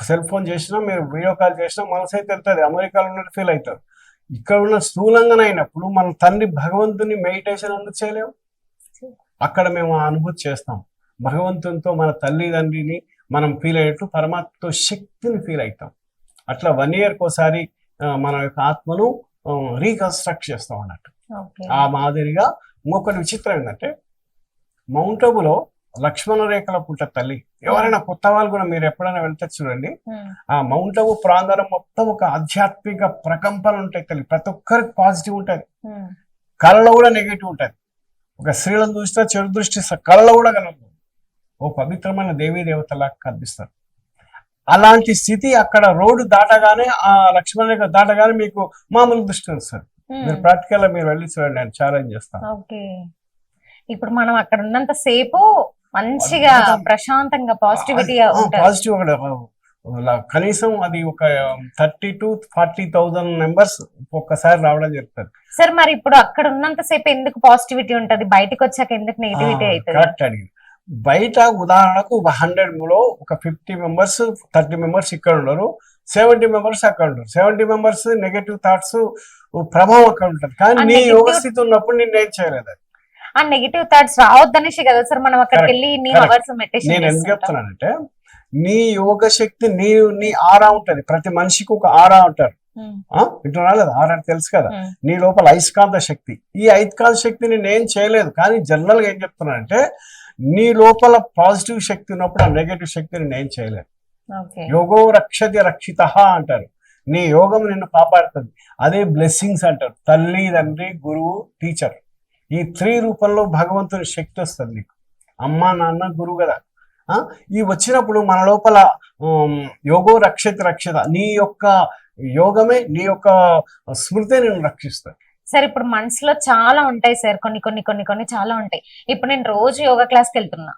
సెల్ ఫోన్ చేసినా, మీరు వీడియో కాల్ చేసినా మనసు అయితే వెళ్తుంది, అమెరికాలో ఉన్నట్టు ఫీల్ అవుతారు. ఇక్కడ ఉన్న స్థూలంగా అయినప్పుడు మన తండ్రి భగవంతుని మెడిటేషన్ ఎందుకు చేయలేము? అక్కడ మేము ఆ అనుభూతి చేస్తాం. భగవంతునితో మన తల్లిదండ్రిని మనం ఫీల్ అయ్యేట్టు పరమాత్మతో శక్తిని ఫీల్ అవుతాం. అట్లా 1 yearకి ఒకసారి మన యొక్క ఆత్మను రీకన్స్ట్రక్ట్ చేస్తాం అన్నట్టు. ఆ మాదిరిగా ఇంకొకటి విచిత్రం ఏంటంటే, మౌంట్ అబులో లక్ష్మణ రేఖల పుట్ట తల్లి. ఎవరైనా కొత్త వాళ్ళు కూడా మీరు ఎప్పుడైనా వెళ్తే చూడండి, ఆ మౌంట్ అబు ప్రాంగణం మొత్తం ఒక ఆధ్యాత్మిక ప్రకంపనలు ఉంటాయి తల్లి. ప్రతి ఒక్కరికి పాజిటివ్ ఉంటుంది, కళలో కూడా నెగిటివ్ ఉంటుంది. ఒక స్త్రీలను చూసినా చెడు దృష్టి కళలో కూడా కలదు. ఓ పవిత్రమైన దేవీ దేవతలా కనిపిస్తారు. అలాంటి స్థితి అక్కడ రోడ్డు దాటగానే, ఆ లక్ష్మణ రేఖ దాటగానే మీకు మామూలు దృష్టి వస్తుంది. మీరు ప్రాక్టికల్ గా మీరు వెళ్ళి చూడండి, నేను ఛాలెంజ్ చేస్తాను. ఇప్పుడు మనం అక్కడ ఉన్నంత సేపు మంచిగా ప్రశాంతంగా పాజిటివిటీగా పాజిటివ్. కనీసం అది ఒక 30,000 to 40,000 మెంబర్స్ ఒక్కసారి రావడం జరుగుతుంది. సార్ మరి ఇప్పుడు అక్కడ ఉన్నంత సేపు ఎందుకు పాజిటివిటీ ఉంటది, బయటకు వచ్చాక ఎందుకు నెగిటివిటీ అవుతుంది? కరెక్ట్ అడిగి. బయట ఉదాహరణకు 100 లో ఒక 50 మెంబర్స్ 30 మెంబర్స్ ఇక్కడ ఉండరు, 70 మెంబర్స్ అక్కడ ఉండరు. 70 మెంబర్స్ నెగటివ్ థాట్స్ ప్రభావం అక్కడ ఉంటుంది. కానీ నీ యోగ స్థితి ఉన్నప్పుడు నేనేం చేయలేదు. ఆ నెగటివ్ థాట్స్ రావద్దనేసి కదా సార్ మనం అక్కడికి వెళ్ళి నేను ఎందుకు చెప్తున్నానంటే, నీ యోగ శక్తి నీ ఆరా ఉంటది. ప్రతి మనిషికి ఒక ఆరా ఉంటారు. ఇటు రాలేదు ఆరా తెలుసు కదా, నీ లోపల అయస్కాంత శక్తి. ఈ అయస్కాంత శక్తిని నేను చేయలేదు. కానీ జనరల్ గా ఏం చెప్తున్నానంటే, నీ లోపల పాజిటివ్ శక్తి ఉన్నప్పుడు ఆ నెగటివ్ శక్తిని నేను చేయలేదు. యోగో రక్షతి రక్షిత అంటారు. నీ యోగం నిన్ను కాపాడుతుంది. అదే బ్లెస్సింగ్స్ అంటారు. తల్లి, తండ్రి, గురువు, టీచర్, ఈ 3 రూపంలో భగవంతుని శక్తి వస్తుంది నీకు. అమ్మ, నాన్న, గురువు కదా. ఈ వచ్చినప్పుడు మన లోపల యోగో రక్షతి రక్షిత, నీ యొక్క యోగమే, నీ యొక్క స్మృతి నేను రక్షిస్తాను. సార్ ఇప్పుడు మనసులో చాలా ఉంటాయి సార్, కొన్ని కొన్ని కొన్ని కొన్ని చాలా ఉంటాయి. ఇప్పుడు నేను రోజు యోగా క్లాస్కి వెళ్తున్నా,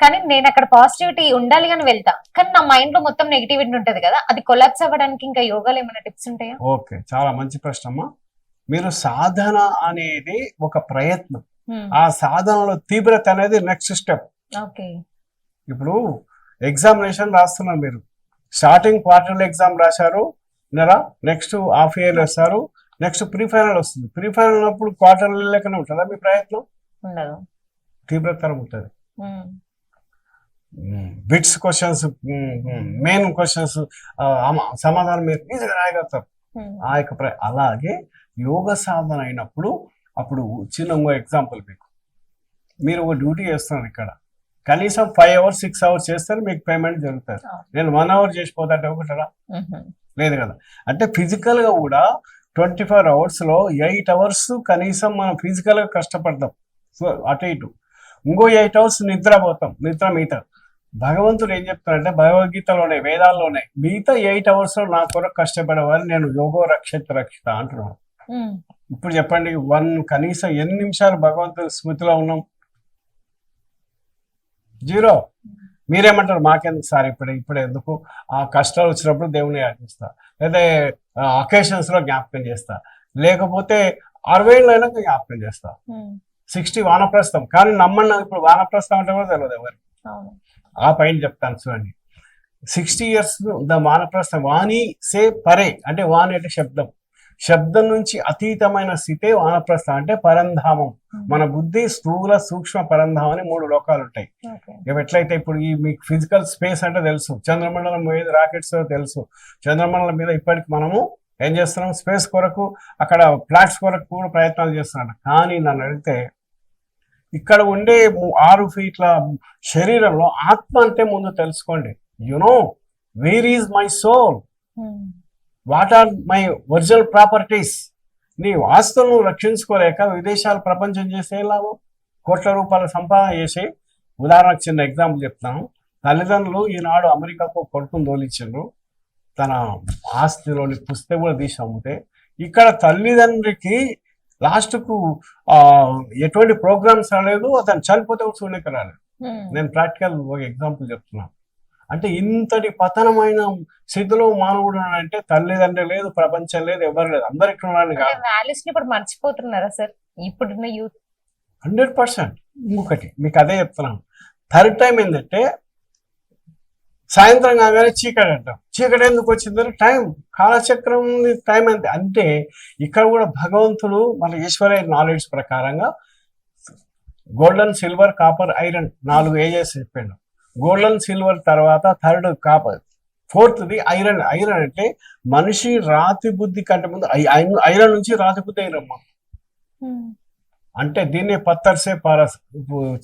కానీ నేను అక్కడ పాజిటివిటీ ఉండాలి అని వెళ్తా, కానీ నా మైండ్ లో మొత్తం నెగిటివిటీ ఉంటది కదా, అది కొలాప్స్ అవ్వడానికి ఇంకా యోగాలో ఏమైనా టిప్స్ ఉంటాయా? ఓకే, చాలా మంచి ప్రశ్న అమ్మా. మీరు సాధన అనేది ఒక ప్రయత్నం, ఆ సాధనలో తీవ్రత అనేది నెక్స్ట్ స్టెప్. ఇప్పుడు ఎగ్జామినేషన్ రాస్తున్నారు, మీరు స్టార్టింగ్ క్వార్టర్లీ ఎగ్జామ్ రాశారు, నెక్స్ట్ హాఫ్ ఇయర్ వేస్తారు, నెక్స్ట్ ప్రీ ఫైనల్ వస్తుంది. ప్రీ ఫైనల్ ఉన్నప్పుడు క్వార్టర్లీ లెక్కనే ఉంటుందా మీ ప్రయత్నం? తీవ్రతరం ఉంటుంది. బిట్స్ క్వశ్చన్స్, మెయిన్ క్వశ్చన్స్ సమాధానం మీరు ఈజీగా రాయగలుగుతారు. ఆ యొక్క అలాగే యోగ సాధన అయినప్పుడు, అప్పుడు చిన్న ఎగ్జాంపుల్, మీరు ఒక డ్యూటీ చేస్తున్నారు ఇక్కడ, కనీసం 5 hours 6 hours చేస్తారు, మీకు పేమెంట్ జరుగుతుంది. నేను 1 hour చేసిపోతాంటే ఒకటరా? లేదు కదా. అంటే ఫిజికల్ గా కూడా 24 hours లో 8 hours కనీసం మనం ఫిజికల్ గా కష్టపడతాం, సో అటు ఇటు. ఇంకో 8 hours నిద్రపోతాం, మిగతా. భగవంతుడు ఏం చెప్తారంటే, భగవద్గీతలోనే, వేదాల్లోనే, మిగతా 8 hours లో నా కొరకు కష్టపడేవారు నేను యోగో రక్షిత అంటున్నాను. ఇప్పుడు చెప్పండి, కనీసం ఎన్ని నిమిషాలు భగవంతుడి స్మృతిలో ఉన్నాం? 0. మీరేమంటారు? మాకెందుకు సార్, ఇప్పుడు ఎందుకు? ఆ కష్టాలు వచ్చినప్పుడు దేవుని యాచిస్తా, లేదా అకేషన్స్ లో జ్ఞాపకం చేస్తా, లేకపోతే 60 ఏళ్ళు అయినాక జ్ఞాపకం చేస్తా, 60 వానప్రస్థం. కానీ నమ్మన్నా, ఇప్పుడు వానప్రస్థం అంటే కూడా తెలియదు ఎవరికి. ఆ పైన చెప్తాను చూడండి. 60 years ద వానప్రస్థం. వాణి సే పరే అంటే, వాణి అంటే శబ్దం. శబ్దం నుంచి అతీతమైన స్థితే వానప్రస్థం అంటే పరంధామం. మన బుద్ధి స్థూల సూక్ష్మ పరంధామం అని 3 లోకాలు ఉంటాయి. ఇవి ఎట్లయితే ఇప్పుడు ఈ మీకు ఫిజికల్ స్పేస్ అంటే తెలుసు, చంద్రమండలం ఏది రాకెట్స్ తెలుసు, చంద్రమండలం మీద ఇప్పటికి మనము ఏం చేస్తున్నాం, స్పేస్ కొరకు అక్కడ ఫ్లాట్స్ కొరకు కూడా ప్రయత్నాలు చేస్తున్నాడు. కానీ నన్ను అడిగితే ఇక్కడ ఉండే 6 ఫీట్ల శరీరంలో ఆత్మ అంటే ముందు తెలుసుకోండి. You know where is my soul, what are my original properties. నీ ఆస్తులను రక్షించుకోలేక విదేశాలు ప్రపంచం చేసే లాభం, కోట్ల రూపాయల సంపాదన చేసి. ఉదాహరణకు చిన్న ఎగ్జాంపుల్ చెప్తాను. తల్లిదండ్రులు ఈనాడు అమెరికాకు కొడుకుని తోలిచ్చిండ్రు, తన ఆస్తిలోని పుస్తకం కూడా తీసి అమ్మితే. ఇక్కడ తల్లిదండ్రికి లాస్ట్కు ఎటువంటి ప్రోగ్రామ్స్ రాలేదు, అతను చనిపోతే కూడా చూడలేక రాలేదు. నేను ప్రాక్టికల్ ఒక ఎగ్జాంపుల్ చెప్తున్నాను. అంటే ఇంతటి పతనమైన స్థితిలో మానవుడు అంటే తల్లిదండ్రులు లేదు, ప్రపంచం లేదు, ఎవరు లేదు, అందరికి వాల్యూస్ ని ఇప్పుడు మర్చిపోతున్నారా సార్ ఇప్పుడున్న యూత్? 100%. ఇంకొకటి మీకు అదే చెప్తున్నాను. థర్డ్ టైం ఏంటంటే సాయంత్రం కాగానే చీకటి అంటాం. చీకటి ఎందుకు వచ్చిందంటే టైం, కాలచక్రం టైం అంతే. అంటే ఇక్కడ కూడా భగవంతుడు మన ఈశ్వరయ్య నాలెడ్జ్ ప్రకారంగా golden, silver, copper, iron 4 ages చెప్పాడు. గోల్డెన్, సిల్వర్ తర్వాత థర్డ్ కాపర్, ఫోర్త్ది ఐరన్. ఐరన్ అంటే మనిషి రాతి బుద్ధి కంటే ముందు ఐరన్ నుంచి రాతి బుద్ధి అయినమ్మా. అంటే దీన్ని పత్తర్సే పారస్.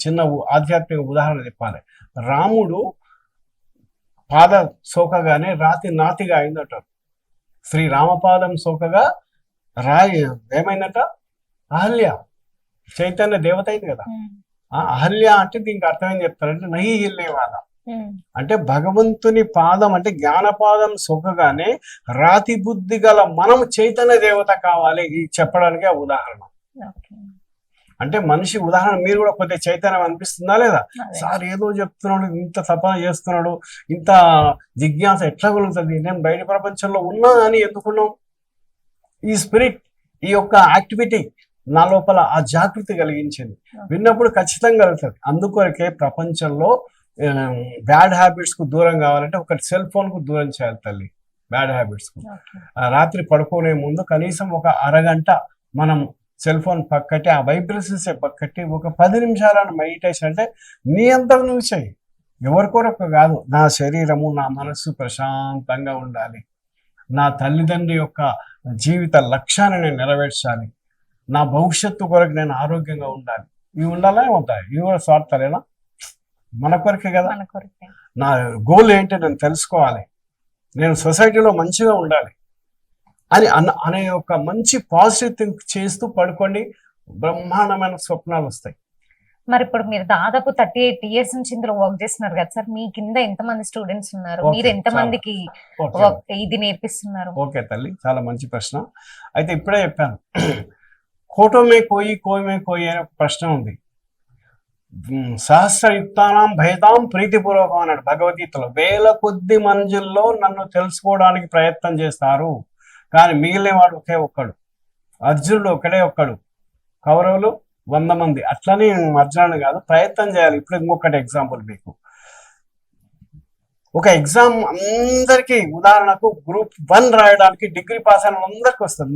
చిన్న ఆధ్యాత్మిక ఉదాహరణ చెప్పాలి. రాముడు పాద సోకగానే రాతి నాతిగా అయిందట. శ్రీ రామపాదం సోకగా రాయి ఏమైందట, అహల్య చైతన్య దేవత అయింది కదా. అహల్య అంటే దీనికి అర్థం ఏం చెప్తారంటే నహి హిల్లేవాద, అంటే భగవంతుని పాదం అంటే జ్ఞానపాదం సోకగానే రాతి బుద్ధి గల మనం చైతన్య దేవత కావాలి. ఈ చెప్పడానికి ఆ ఉదాహరణ. అంటే మనిషి ఉదాహరణ మీరు కూడా కొద్దిగా చైతన్యం అనిపిస్తుందా లేదా? సార్ ఏదో చెప్తున్నాడు, ఇంత తపన చేస్తున్నాడు, ఇంత జిజ్ఞాస ఎట్లా కలుగుతుంది, నేను బయట ప్రపంచంలో ఉన్నా అని ఎందుకున్నాం? ఈ స్పిరిట్, ఈ యొక్క యాక్టివిటీ నా లోపల ఆ జాగృతి కలిగించింది. విన్నప్పుడు ఖచ్చితంగా కలుగుతుంది. అందుకొరకే ప్రపంచంలో బ్యాడ్ హ్యాబిట్స్ కు దూరం కావాలంటే ఒకటి సెల్ ఫోన్ కు దూరం చేయాలి తల్లి. బ్యాడ్ హ్యాబిట్స్ కు రాత్రి పడుకునే ముందు కనీసం ఒక అరగంట మనం సెల్ ఫోన్ పక్కటి, ఆ వైబ్రేషన్స్ పక్కటి ఒక 10 నిమిషాలను మెడిటేషన్. అంటే నీ అంతకు నువ్వు చేయి, ఎవరి కొరకు కాదు. నా శరీరము, నా మనస్సు ప్రశాంతంగా ఉండాలి, నా తల్లిదండ్రి యొక్క జీవిత లక్ష్యాన్ని నేను నెరవేర్చాలి, నా భవిష్యత్తు కొరకు నేను ఆరోగ్యంగా ఉండాలి. ఇవి ఉండాలా ఏమవుతాయి? ఇవి కూడా స్వార్థలేనా? మన కొరకే కదా. నా గోల్ ఏంటో నేను తెలుసుకోవాలి, నేను సొసైటీలో మంచిగా ఉండాలి అని అనే ఒక మంచి పాజిటివ్ థింక్ చేస్తూ పడుకోండి, బ్రహ్మాండమైన స్వప్నాలు వస్తాయి. మరి ఇప్పుడు మీరు దాదాపు 38 years నుంచి ఇందులో వర్క్ చేస్తున్నారు కదా సార్, మీ కింద ఎంతమంది స్టూడెంట్స్ ఉన్నారు, మీరు ఎంతమందికి ఇది నేర్పిస్తున్నారు? ఓకే తల్లి, చాలా మంచి ప్రశ్న. అయితే ఇప్పుడే చెప్పాను, కోటోమే కోయి కోయమే కోయి అనే ఒక ప్రశ్న ఉంది. సహస్రయుక్తానాం భయతాం ప్రీతిపూర్వకం అన్నాడు భగవద్గీతలో. 1000 కొద్ది మంజుల్లో నన్ను తెలుసుకోవడానికి ప్రయత్నం చేస్తారు, కానీ మిగిలినవాడు ఒకే ఒక్కడు. అర్జునుడు ఒకడే ఒక్కడు, కౌరవులు 100 మంది. అట్లని అర్జునుడు కాదు, ప్రయత్నం చేయాలి. ఇప్పుడు ఇంకొకటి ఎగ్జాంపుల్ మీకు, ఒక ఎగ్జామ్ అందరికి, ఉదాహరణకు గ్రూప్ 1 రాయడానికి డిగ్రీ పాస్ అయిన అందరికి వస్తుంది.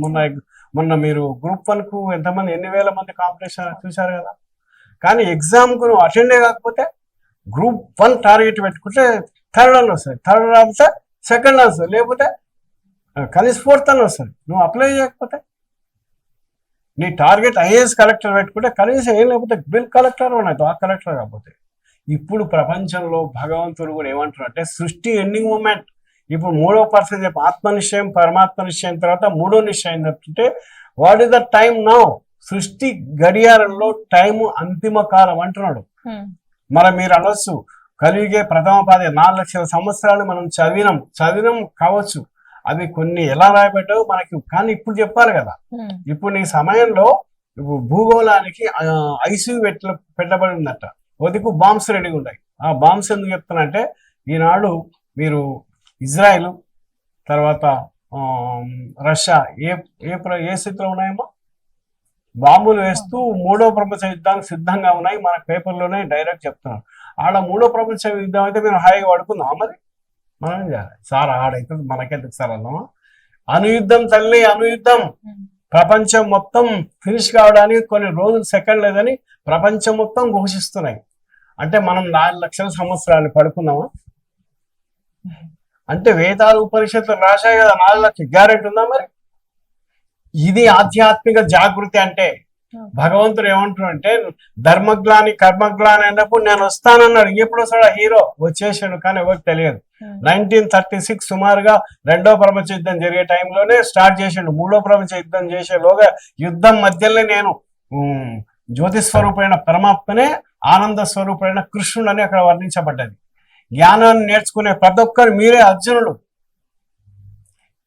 మొన్న మీరు గ్రూప్ 1 కు ఎంతమంది, ఎన్ని వేల మంది కాంపిటీషన్ చూశారు కదా. కానీ ఎగ్జామ్ కు నువ్వు అటెండ్ కాకపోతే గ్రూప్ 1 టార్గెట్ పెట్టుకుంటే థర్డ్ అని వస్తుంది, థర్డ్ రాకపోతే సెకండ్ వస్తుంది, లేకపోతే కనీసం 4th అని వస్తుంది. నువ్వు అప్లై చేయకపోతే నీ టార్గెట్ ఐఏఎస్ కలెక్టర్ పెట్టుకుంటే కనీసం ఏం లేకపోతే బిల్ కలెక్టర్ ఉన్నాయి, ఆ కలెక్టర్ కాకపోతే. ఇప్పుడు ప్రపంచంలో భగవంతుడు కూడా ఏమంటారు అంటే సృష్టి ఎండింగ్ మూమెంట్. ఇప్పుడు 3వ పర్సన్ చెప్పి ఆత్మనిశ్చయం, పరమాత్మ నిశ్చయం తర్వాత 3వ నిశ్చయం చెప్తుంటే what is the time now. సృష్టి గడియారంలో టైము అంతిమ కాలం అంటున్నాడు. మరి మీరు అనొచ్చు, కలిగే ప్రథమ పాదే 4 లక్షల సంవత్సరాలు మనం చదివినం కావచ్చు, అవి కొన్ని ఎలా రాయబడ్డావు మనకి, కానీ ఇప్పుడు చెప్పాలి కదా. ఇప్పుడు నీ సమయంలో భూగోళానికి ఐసీయూ పెట్టబడి ఉందట, వదికు బాంబ్స్ రెడీగా ఉన్నాయి. ఆ బాంబ్స్ ఎందుకు చెప్తానంటే, ఈనాడు మీరు ఇజ్రాయెల్ తర్వాత రష్యా ఏ స్థితిలో ఉన్నాయేమో, బాంబులు వేస్తూ 3వ ప్రపంచ యుద్ధానికి సిద్ధంగా ఉన్నాయి. మన పేపర్లోనే డైరెక్ట్ చెప్తున్నారు. ఆడ 3వ ప్రపంచ యుద్ధం అయితే మేము హాయిగా పడుకుందాం. మరి మనం ఏం చేయాలి సార్, ఆడైతే మనకెందుకు సార్ అన్నామా. అనుయుద్ధం తల్లి అనుయుద్ధం. ప్రపంచం మొత్తం ఫినిష్ కావడానికి కొన్ని రోజులు సెకండ్ లేదని ప్రపంచం మొత్తం ఘోషిస్తున్నాయి. అంటే మనం 4 లక్షల సంవత్సరాలు పడుకున్నామా? అంటే వేదాలు ఉపనిషత్తులు రాశాయి కదా, 4 లక్షల గ్యారెంటీ ఉందా మరి? ఇది ఆధ్యాత్మిక జాగృతి అంటే. భగవంతుడు ఏమంటాడంటే ధర్మగ్లాని కర్మగ్లాని అన్నప్పుడు నేను వస్తానన్నాడు. ఎప్పుడు వస్తాడు? హీరో వచ్చేసాడు, కానీ ఎవరికి తెలియదు. 1936 సుమారుగా 2వ ప్రపంచ యుద్ధం జరిగే టైంలోనే స్టార్ట్ చేసిండు. 3వ ప్రపంచ యుద్ధం చేసేలోగా యుద్ధం మధ్యలో నేను జ్యోతి స్వరూపమైన పరమాత్మనే ఆనంద స్వరూపమైన కృష్ణుడు అని అక్కడ వర్ణించబడ్డది. జ్ఞానాన్ని నేర్చుకునే ప్రతి ఒక్కరు మీరే అర్జునుడు.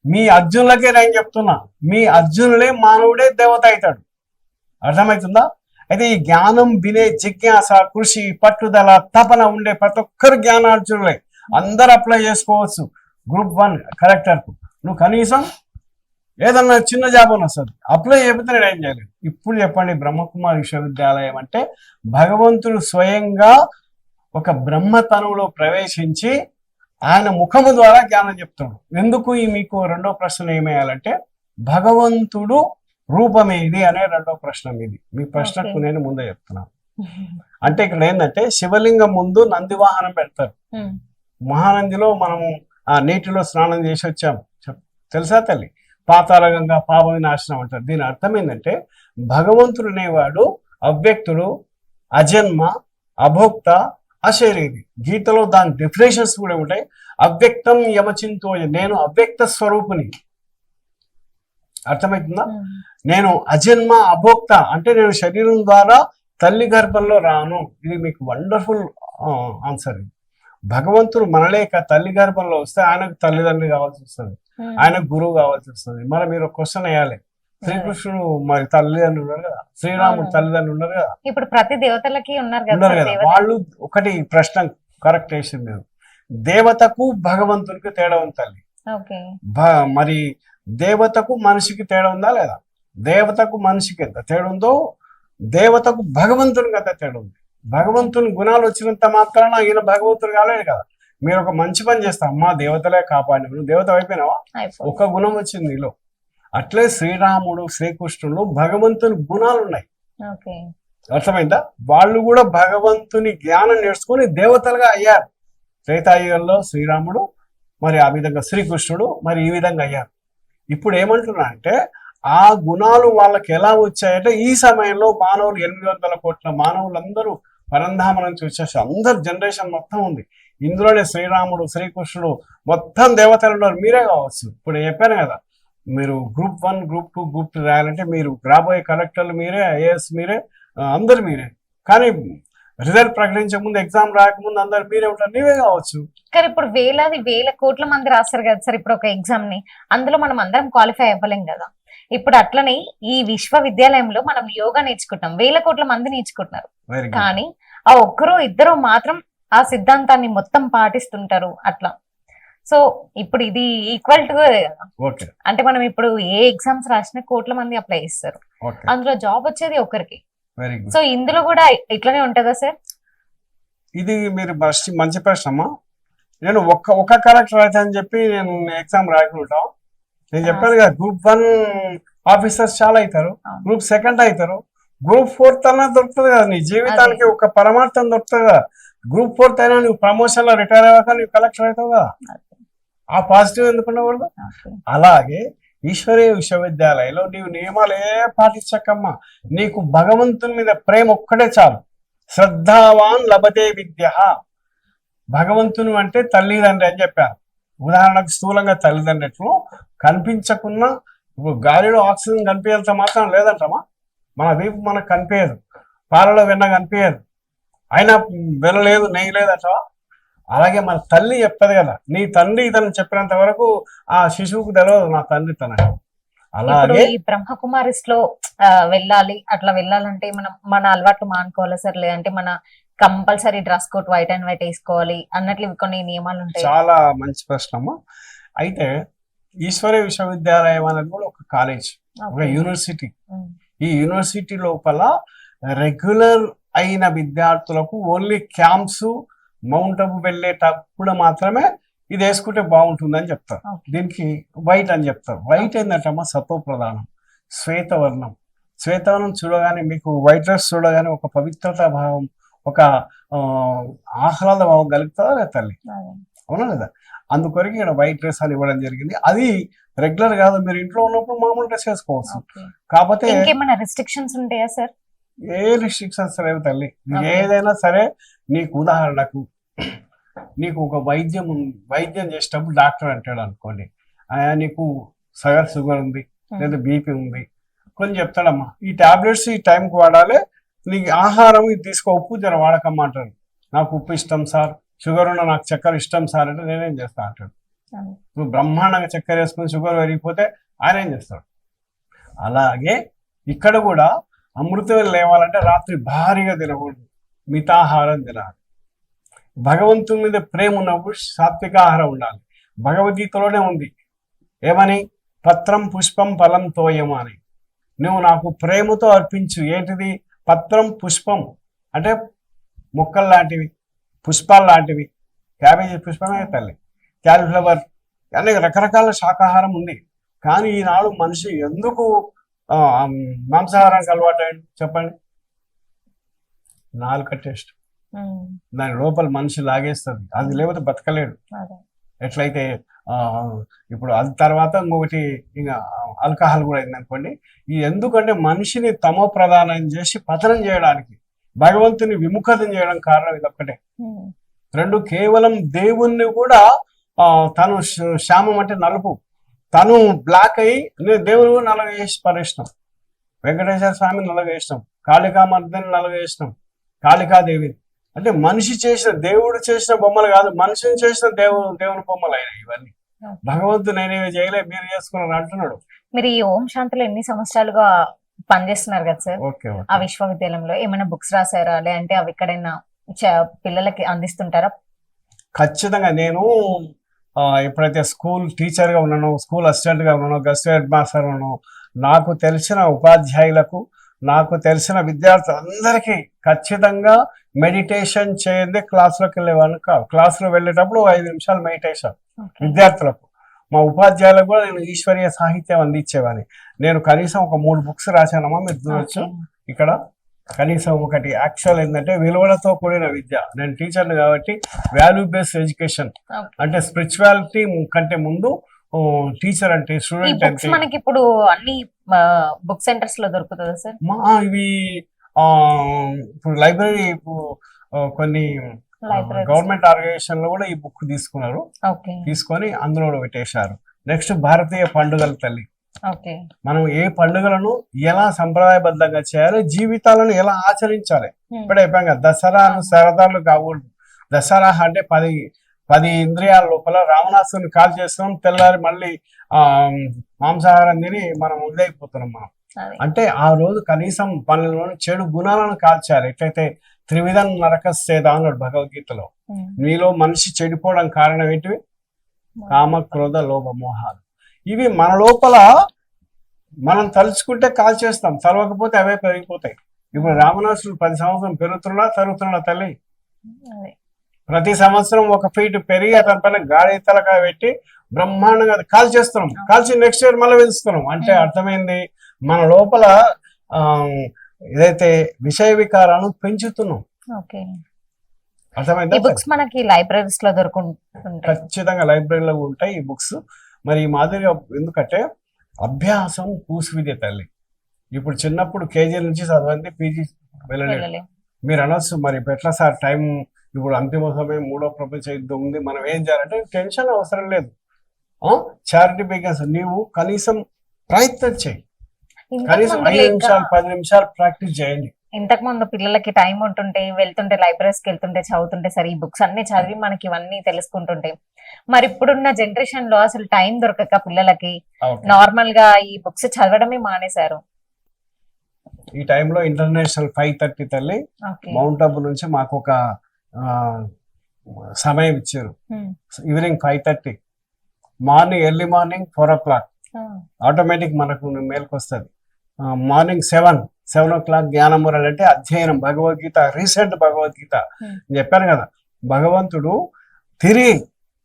మీ అర్జునులకే నేను చెప్తున్నా, మీ అర్జునులే మానవుడే దేవత అవుతాడు. అర్థమవుతుందా? అయితే ఈ జ్ఞానం వినే జిజ్ఞాస, కృషి, పట్టుదల, తపన ఉండే ప్రతి ఒక్కరు జ్ఞానార్జునులే. అందరు అప్లై చేసుకోవచ్చు గ్రూప్ 1 కలెక్టర్కు. నువ్వు కనీసం ఏదన్నా చిన్న జాబ్ అని వస్తుంది, అప్లై చేయకపోతే నేను ఏం చేయలేదు. ఇప్పుడు చెప్పండి, బ్రహ్మకుమారి విశ్వవిద్యాలయం అంటే భగవంతుడు స్వయంగా ఒక బ్రహ్మతనువులో ప్రవేశించి ఆయన ముఖము ద్వారా జ్ఞానం చెప్తాడు. ఎందుకు ఈ మీకు రెండో ప్రశ్న ఏమేయాలంటే భగవంతుడు రూపమేది అనే రెండో ప్రశ్న మీది. మీ ప్రశ్నకు నేను ముందే చెప్తున్నాను. అంటే ఇక్కడ ఏంటంటే శివలింగం ముందు నంది వాహనం పెడతారు. మహానందిలో మనము ఆ నీటిలో స్నానం చేసి వచ్చాం, తెలుసా తల్లి? పాతాళగంగా పాప వినాశనం అంటారు. దీని అర్థం ఏంటంటే భగవంతుడు అనేవాడు అవ్యక్తుడు, అజన్మ, అభోక్త, అశరీరి. గీతలో దాని డెఫినేషన్స్ కూడా ఉంటాయి. అవ్యక్తం యమచింతో, నేను అవ్యక్త స్వరూపుని. అర్థమవుతుందా? నేను అజన్మ అభోక్త అంటే నేను శరీరం ద్వారా తల్లి గర్భంలో రాను. ఇది మీకు వండర్ఫుల్ ఆన్సర్. ఇది భగవంతుడు మనలేక తల్లి గర్భంలో వస్తే ఆయనకు తల్లిదండ్రి కావాల్సి వస్తుంది, ఆయనకు గురువు కావాల్సి వస్తుంది. మరి మీరు ఒక క్వశ్చన్ వేయాలి, శ్రీకృష్ణుడు మరి తల్లిదండ్రులు ఉన్నారు కదా, శ్రీరాముడు తల్లిదండ్రులు ఉన్నారు కదా, ఇప్పుడు ప్రతి దేవతలకి ఉన్నారు కదా. వాళ్ళు ఒకటి ప్రశ్న కరెక్ట్ వేసింది, దేవతకు భగవంతునికి తేడా ఉంది తల్లి. మరి దేవతకు మనిషికి తేడా ఉందా లేదా? దేవతకు మనిషికి ఎంత తేడా ఉందో దేవతకు భగవంతునికి అంత తేడా ఉంది. భగవంతుని గుణాలు వచ్చినంత మాత్రాన ఈయన భగవంతుడు కాలేడు కదా. మీరు ఒక మంచి పని చేస్తాం, అమ్మా దేవతలే కాపాడి, నువ్వు దేవత అయిపోయినావా? ఒక గుణం వచ్చింది నీలో. అట్లే శ్రీరాముడు శ్రీకృష్ణుడు భగవంతుని గుణాలు ఉన్నాయి. అర్థమైందా? వాళ్ళు కూడా భగవంతుని జ్ఞానం నేర్చుకుని దేవతలుగా అయ్యారు. త్రేతాయుగంలో శ్రీరాముడు, మరి ఆ విధంగా శ్రీకృష్ణుడు మరి ఈ విధంగా అయ్యారు. ఇప్పుడు ఏమంటున్నా అంటే ఆ గుణాలు వాళ్ళకి ఎలా వచ్చాయంటే ఈ సమయంలో మానవులు 800 కోట్ల మానవులందరూ పరంధామ నుంచి వచ్చేసి అందరు జనరేషన్ మొత్తం ఉంది. ఇందులోనే శ్రీరాముడు శ్రీకృష్ణుడు మొత్తం దేవతలు ఉన్నారు. మీరే కావచ్చు. ఇప్పుడు చెప్పాను కదా, మీరు గ్రూప్ 1 గ్రూప్ 2 గ్రూప్ 3 రాయాలంటే మీరు రాబోయే కలెక్టర్లు మీరే, ఐఏఎస్ మీరే, అందరు మీరే. కానీ రిజల్ట్ ప్రకటించే ముందు, ఎగ్జామ్ రాకముందు అందరు మీరే ఉంటారు, నీవే కావచ్చు. కానీ ఇప్పుడు వేల కోట్ల మంది రాస్తారు కదా సార్ ఇప్పుడు ఒక ఎగ్జామ్ ని, అందులో మనం అందరం క్వాలిఫై అవ్వలేం కదా. ఇప్పుడు అట్లనే ఈ విశ్వవిద్యాలయంలో మనం యోగా నేర్చుకుంటాం, 1000 కోట్ల మంది నేర్చుకుంటున్నారు, కానీ ఆ ఒక్కరు ఇద్దరు మాత్రం ఆ సిద్ధాంతాన్ని మొత్తం పాటిస్తుంటారు అట్లా. సో ఇప్పుడు ఇది ఈక్వల్ టు అంటే మనం ఇప్పుడు ఏ ఎగ్జామ్స్ రాసినా కోట్ల మంది అప్లై చేస్తారు, అందులో జాబ్ వచ్చేది ఒకరికి. సో ఇందులో కూడా ఇట్లనే ఉంటుందా సార్? ఇది మీరు మంచి ప్రశ్న అమ్మా. నేను ఒక కలెక్టర్ అయితే అని చెప్పి నేను ఎగ్జామ్ రాయకుండా, నేను చెప్పాను కదా గ్రూప్ 1 ఆఫీసర్స్ చాలా అవుతారు, గ్రూప్ 2 అవుతారు, గ్రూప్ 4 అన్నా దొరుకుతుంది కదా. నీ జీవితానికి ఒక పరమార్థం దొరుకుతుంది కదా. గ్రూప్ 4 అయినా నువ్వు ప్రమోషన్ లో రిటైర్ అయ్యాక నువ్వు కలెక్టర్ అవుతావు కదా. ఆ పాజిటివ్ ఎందుకు ఉండకూడదు? అలాగే ఈశ్వరీయ విశ్వవిద్యాలయంలో నీవు నియమాలే పాటించకమ్మా, నీకు భగవంతుని మీద ప్రేమ ఒక్కటే చాలు. శ్రద్ధావాన్ లభతే విద్య. భగవంతుని అంటే తల్లిదండ్రి అని చెప్పారు. ఉదాహరణకు స్థూలంగా తల్లిదండ్రులు కనిపించకున్నా, ఇప్పుడు గాలిలో ఆక్సిజన్ కనిపించేంత మాత్రం లేదంటమా, మన వీపు మనకు కనిపించదు, పాలలో వెన్న కనిపించదు, అయినా వెనలేదు నెయ్యి లేదంటవా. అలాగే మన తల్లి చెప్తుంది కదా, నీ తండ్రి ఇతను చెప్పినంత వరకు ఆ శిశువుకు తెలియదు నా తండ్రి తన. అలాగే ఈ బ్రహ్మకుమారిస్ లో వెళ్ళాలి, అట్లా వెళ్ళాలంటే మనం మన అలవాట్లు మానుకోవాలి సార్, లేదంటే మన compulsory dress code white and white వేసుకోవాలి అన్నట్లు కొన్ని నియమాలు ఉంటాయి? చాలా మంచి ప్రశ్న. అయితే ఈశ్వరీయ విశ్వవిద్యాలయం అనేది కూడా ఒక కాలేజ్, ఒక యూనివర్సిటీ. ఈ యూనివర్సిటీ లోపల రెగ్యులర్ అయిన విద్యార్థులకు ఓన్లీ క్యాంప్స్, మౌంట్ అబు వెళ్ళేటప్పుడు మాత్రమే ఇది వేసుకుంటే బాగుంటుందని చెప్తారు. Okay. దీనికి వైట్ అని చెప్తారు. వైట్ ఏంటంటమ్మా సత్వ ప్రధానం, శ్వేతవర్ణం. శ్వేతవర్ణం చూడగానే మీకు వైట్ డ్రెస్ చూడగానే ఒక పవిత్రతా భావం, ఒక ఆహ్లాద భావం కలుగుతుందా లేదా తల్లి? అవునా లేదా? అందుకొరకు ఇక్కడ వైట్ డ్రెస్ అని ఇవ్వడం జరిగింది. అది రెగ్యులర్ కాదు, మీరు ఇంట్లో ఉన్నప్పుడు మామూలు డ్రెస్ వేసుకోవచ్చు. కాకపోతే ఇంకేమైనా రిస్ట్రిక్షన్స్ ఉంటాయా సార్? ఏ రిస్ట్రిక్షన్స్ లేవు తల్లి. ఏదైనా సరే నీకు ఉదాహరణకు నీకు ఒక వైద్యం చేసేటప్పుడు డాక్టర్ అంటాడు అనుకోండి, నీకు షుగర్ ఉంది లేదా బీపీ ఉంది కొన్ని చెప్తాడమ్మా, ఈ టాబ్లెట్స్ ఈ టైంకి వాడాలి, నీకు ఆహారం ఇది తీసుకో, ఉప్పు జర వాడకమ్మా అంటాడు. నాకు ఉప్పు ఇష్టం సార్, షుగర్ ఉన్న నాకు చక్కెర ఇష్టం సార్ అంటే నేనేం చేస్తా అంటాడు. నువ్వు బ్రహ్మాండంగా చక్కెర వేసుకుని షుగర్ పెరిగిపోతే ఆయన ఏం చేస్తాడు. అలాగే ఇక్కడ కూడా అమృతం లేవాలంటే రాత్రి భారీగా తినకూడదు, మితాహారం తినాలి. భగవంతుని మీద ప్రేమ ఉన్నప్పుడు సాత్విక ఆహారం ఉండాలి. భగవద్గీతలోనే ఉంది ఏమని, పత్రం పుష్పం ఫలం తోయం అని. నువ్వు నాకు ప్రేమతో అర్పించు. ఏంటిది? పత్రం పుష్పం అంటే మొక్కలు లాంటివి, పుష్పాలు లాంటివి. క్యాబేజీ పుష్పమే తల్లి, క్యాలీఫ్లవర్, అనే రకరకాల శాకాహారం ఉంది. కానీ ఈనాడు మనిషి ఎందుకు మాంసాహారానికి అలవాటు అయ్యండి చెప్పండి? నాలుక టేస్ట్, దాని లోపల మనిషి లాగేస్తుంది, అది లేకపోతే బతకలేడు. ఎట్లయితే ఇప్పుడు అది తర్వాత ఇంకొకటి ఇంకా ఆల్కహాల్ కూడా అయిందనుకోండి. ఇది ఎందుకంటే మనిషిని తమో ప్రధానం చేసి పతనం చేయడానికి, భగవంతుని విముఖతం చేయడం కారణం ఇది ఒక్కటే. రెండు, కేవలం దేవుణ్ణి కూడా తను శ్యామం అంటే నలుపు, తను బ్లాక్ అయ్యి దేవుని కూడా నల్లగా చేసి పరేసినాం. వెంకటేశ్వర స్వామిని నల్లగా వేసినాం, కాళికామర్దిని నల్లగా వేసినాం, కాళికాదేవిని. అంటే మనిషి చేసిన, దేవుడు చేసిన బొమ్మలు కాదు, మనిషిని చేసిన దేవుని బొమ్మలు అయినాయి ఇవన్నీ. భగవంతుడు నేనేవి చేయలే, మీరు చేసుకున్నారు అంటున్నాడు. మీరు ఈ ఓం శాంతిలో ఎన్ని సంవత్సరాలుగా పనిచేస్తున్నారు కదా సార్? ఓకే. ఆ విశ్వవిద్యాలయంలో ఏమైనా బుక్స్ రాసారా, లేదంటే అవి ఎక్కడైనా పిల్లలకి అందిస్తుంటారా? ఖచ్చితంగా. నేను ఎప్పుడైతే స్కూల్ టీచర్గా ఉన్నానో, స్కూల్ అసిస్టెంట్గా ఉన్నానో, గెస్ట్ హెడ్ మాస్టర్ ఉన్నానో, నాకు తెలిసిన ఉపాధ్యాయులకు, నాకు తెలిసిన విద్యార్థులందరికీ ఖచ్చితంగా మెడిటేషన్ చేయండి క్లాసులోకి వెళ్ళేవాళ్ళు కాదు. క్లాసులో వెళ్ళేటప్పుడు 5 నిమిషాలు మెడిటేషన్ విద్యార్థులకు. మా ఉపాధ్యాయులకు కూడా నేను ఈశ్వరీయ సాహిత్యం అందించేవాడిని. నేను కనీసం ఒక 3 బుక్స్ రాశానమ్మా, మీరు చూడొచ్చు ఇక్కడ. కనీసం ఒకటి యాక్చువల్ ఏంటంటే విలువలతో కూడిన విద్య. నేను టీచర్ని కాబట్టి వాల్యూ బేస్డ్ ఎడ్యుకేషన్ అంటే స్పిరిచువాలిటీ కంటే ముందు టీచర్ అంటే స్టూడెంట్ అంటే. మనకి ఇప్పుడు అన్ని బుక్ సెంటర్స్ లో దొరుకుతుందా సార్? ఇవి ఇప్పుడు లైబ్రరీ కొన్ని గవర్నమెంట్ ఆర్గనైజేషన్ లో కూడా ఈ బుక్ తీసుకున్నారు, తీసుకొని అందులో పెట్టేశారు. నెక్స్ట్ భారతీయ పండుగల తల్లి. మనం ఏ పండుగలను ఎలా సంప్రదాయబద్ధంగా చేయాలి, జీవితాలను ఎలా ఆచరించాలి. ఇప్పుడు అయిపోయాం కదా, దసరాను సరదాలు కాకూడదు. దసరా అంటే 10 ఇంద్రియాల లోపల రావణాసుని కాల్ చేస్తున్నాం, తెల్లారి మళ్ళీ మాంసాహారం తిని మనం ఇదైపోతున్నాం. మనం అంటే ఆ రోజు కనీసం పనులను చెడు గుణాలను కాల్చాలి. ఎట్లయితే త్రివిధం నరకస్సేద అన్నాడు భగవద్గీతలో. మీలో మనిషి చెడిపోవడం కారణం ఏంటివి? కామ, క్రోధ, లోభ, మోహాలు. ఇవి మన లోపల మనం తలుచుకుంటే కాల్ చేస్తాం, తలవకపోతే అవే పెరిగిపోతాయి. ఇప్పుడు రావణాసుడు 10 సంవత్సరం తరుగుతున్నా తల్లి. ప్రతి సంవత్సరం 1 ఫీట్ పెరిగి అతని పైన గాడి తలకాయ పెట్టి బ్రహ్మాండంగా కాల్ చేస్తున్నాం, కాల్చి నెక్స్ట్ ఇయర్ మళ్ళీ పెంచుతున్నాం. అంటే అర్థమైంది, మన లోపల ఏదైతే విషయ వికారాలను పెంచుతున్నాం. అర్థమైంది. మనకి లైబ్రరీస్ లో దొరుకుతుంటాయి, ఖచ్చితంగా లైబ్రరీలో ఉంటాయి ఈ బుక్స్. మరి ఈ మాదిరిగా ఎందుకంటే అభ్యాసం పూసి విద్య తల్లి. ఇప్పుడు చిన్నప్పుడు కేజీ నుంచి చదవండి, పీజీ వెళ్ళలేదు. మీరు అనొచ్చు మరి ఎట్లా సార్ టైం, ఇప్పుడు అంతిమ సమయం, 3వ ప్రపంచ యుద్ధం ఉంది, మనం ఏం చేయాలంటే టెన్షన్ అవసరం లేదు. చారిటీ బిగిన్స్, నీవు కనీసం ప్రయత్నం చేయి, కనీసం 5 నిమిషాలు 10 నిమిషాలు ప్రాక్టీస్ చేయండి. ఇంతకు ముందు పిల్లలకి టైం ఉంటుంటే వెళ్తుంటే లైబ్రరీస్కి వెళ్తుంటే చదువుతుంటే సరే ఈ బుక్స్ అన్ని చదివి మనకి ఇవన్నీ తెలుసుకుంటుంటే, మరి ఇప్పుడున్న జనరేషన్ లో అసలు టైం దొరకక పిల్లలకి నార్మల్ గా ఈ బుక్స్ చదవడమే మానేశారు. ఈ టైంలో ఇంటర్నేషనల్ 5:30 తల్లి మౌంట్ అబు నుంచి మాకు ఒక సమయం ఇచ్చారు. Evening 5:30, morning early morning 4 o'clock automatic మనకు మేల్కి వస్తుంది. మార్నింగ్ 7 o'clock జ్ఞాన మురళి అంటే అధ్యయనం, భగవద్గీత, రీసెంట్ భగవద్గీత చెప్పాను కదా. భగవంతుడు తిరిగి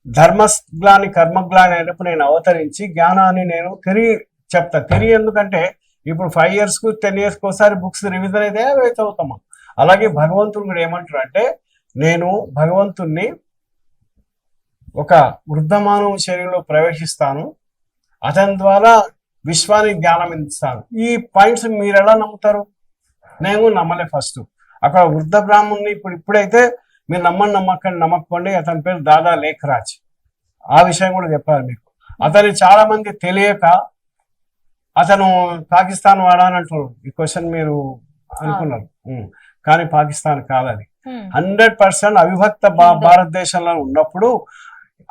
ధర్మగ్లాని కర్మగ్లాని అయినప్పుడు నేను అవతరించి జ్ఞానాన్ని నేను చెప్తా. ఎందుకంటే ఇప్పుడు 5 years కు 10 years కు ఒకసారి బుక్స్ రివిజన్ అయితే అవి చదువుతాము. అలాగే భగవంతుడు కూడా ఏమంటారు అంటే, నేను భగవంతుణ్ణి ఒక వృద్ధమానవ శరీరంలో ప్రవేశిస్తాను, అతని ద్వారా విశ్వానికి జ్ఞానం ఇస్తాను. ఈ పాయింట్స్ మీరు ఎలా నమ్ముతారు? నేను నమ్మలే. ఫస్ట్ అక్కడ వృద్ధ బ్రాహ్మణ్ణి ఇప్పుడైతే మీరు నమ్మకండి. అతని పేరు దాదా లేఖరాజ్. ఆ విషయం కూడా చెప్పారు మీకు. అతని చాలా మంది తెలియక అతను పాకిస్తాన్ వాడా అని అంటున్నారు. ఈ క్వశ్చన్ మీరు అనుకున్నారు, కానీ పాకిస్తాన్ కాదని. 100% అవిభక్త భారతదేశంలో ఉన్నప్పుడు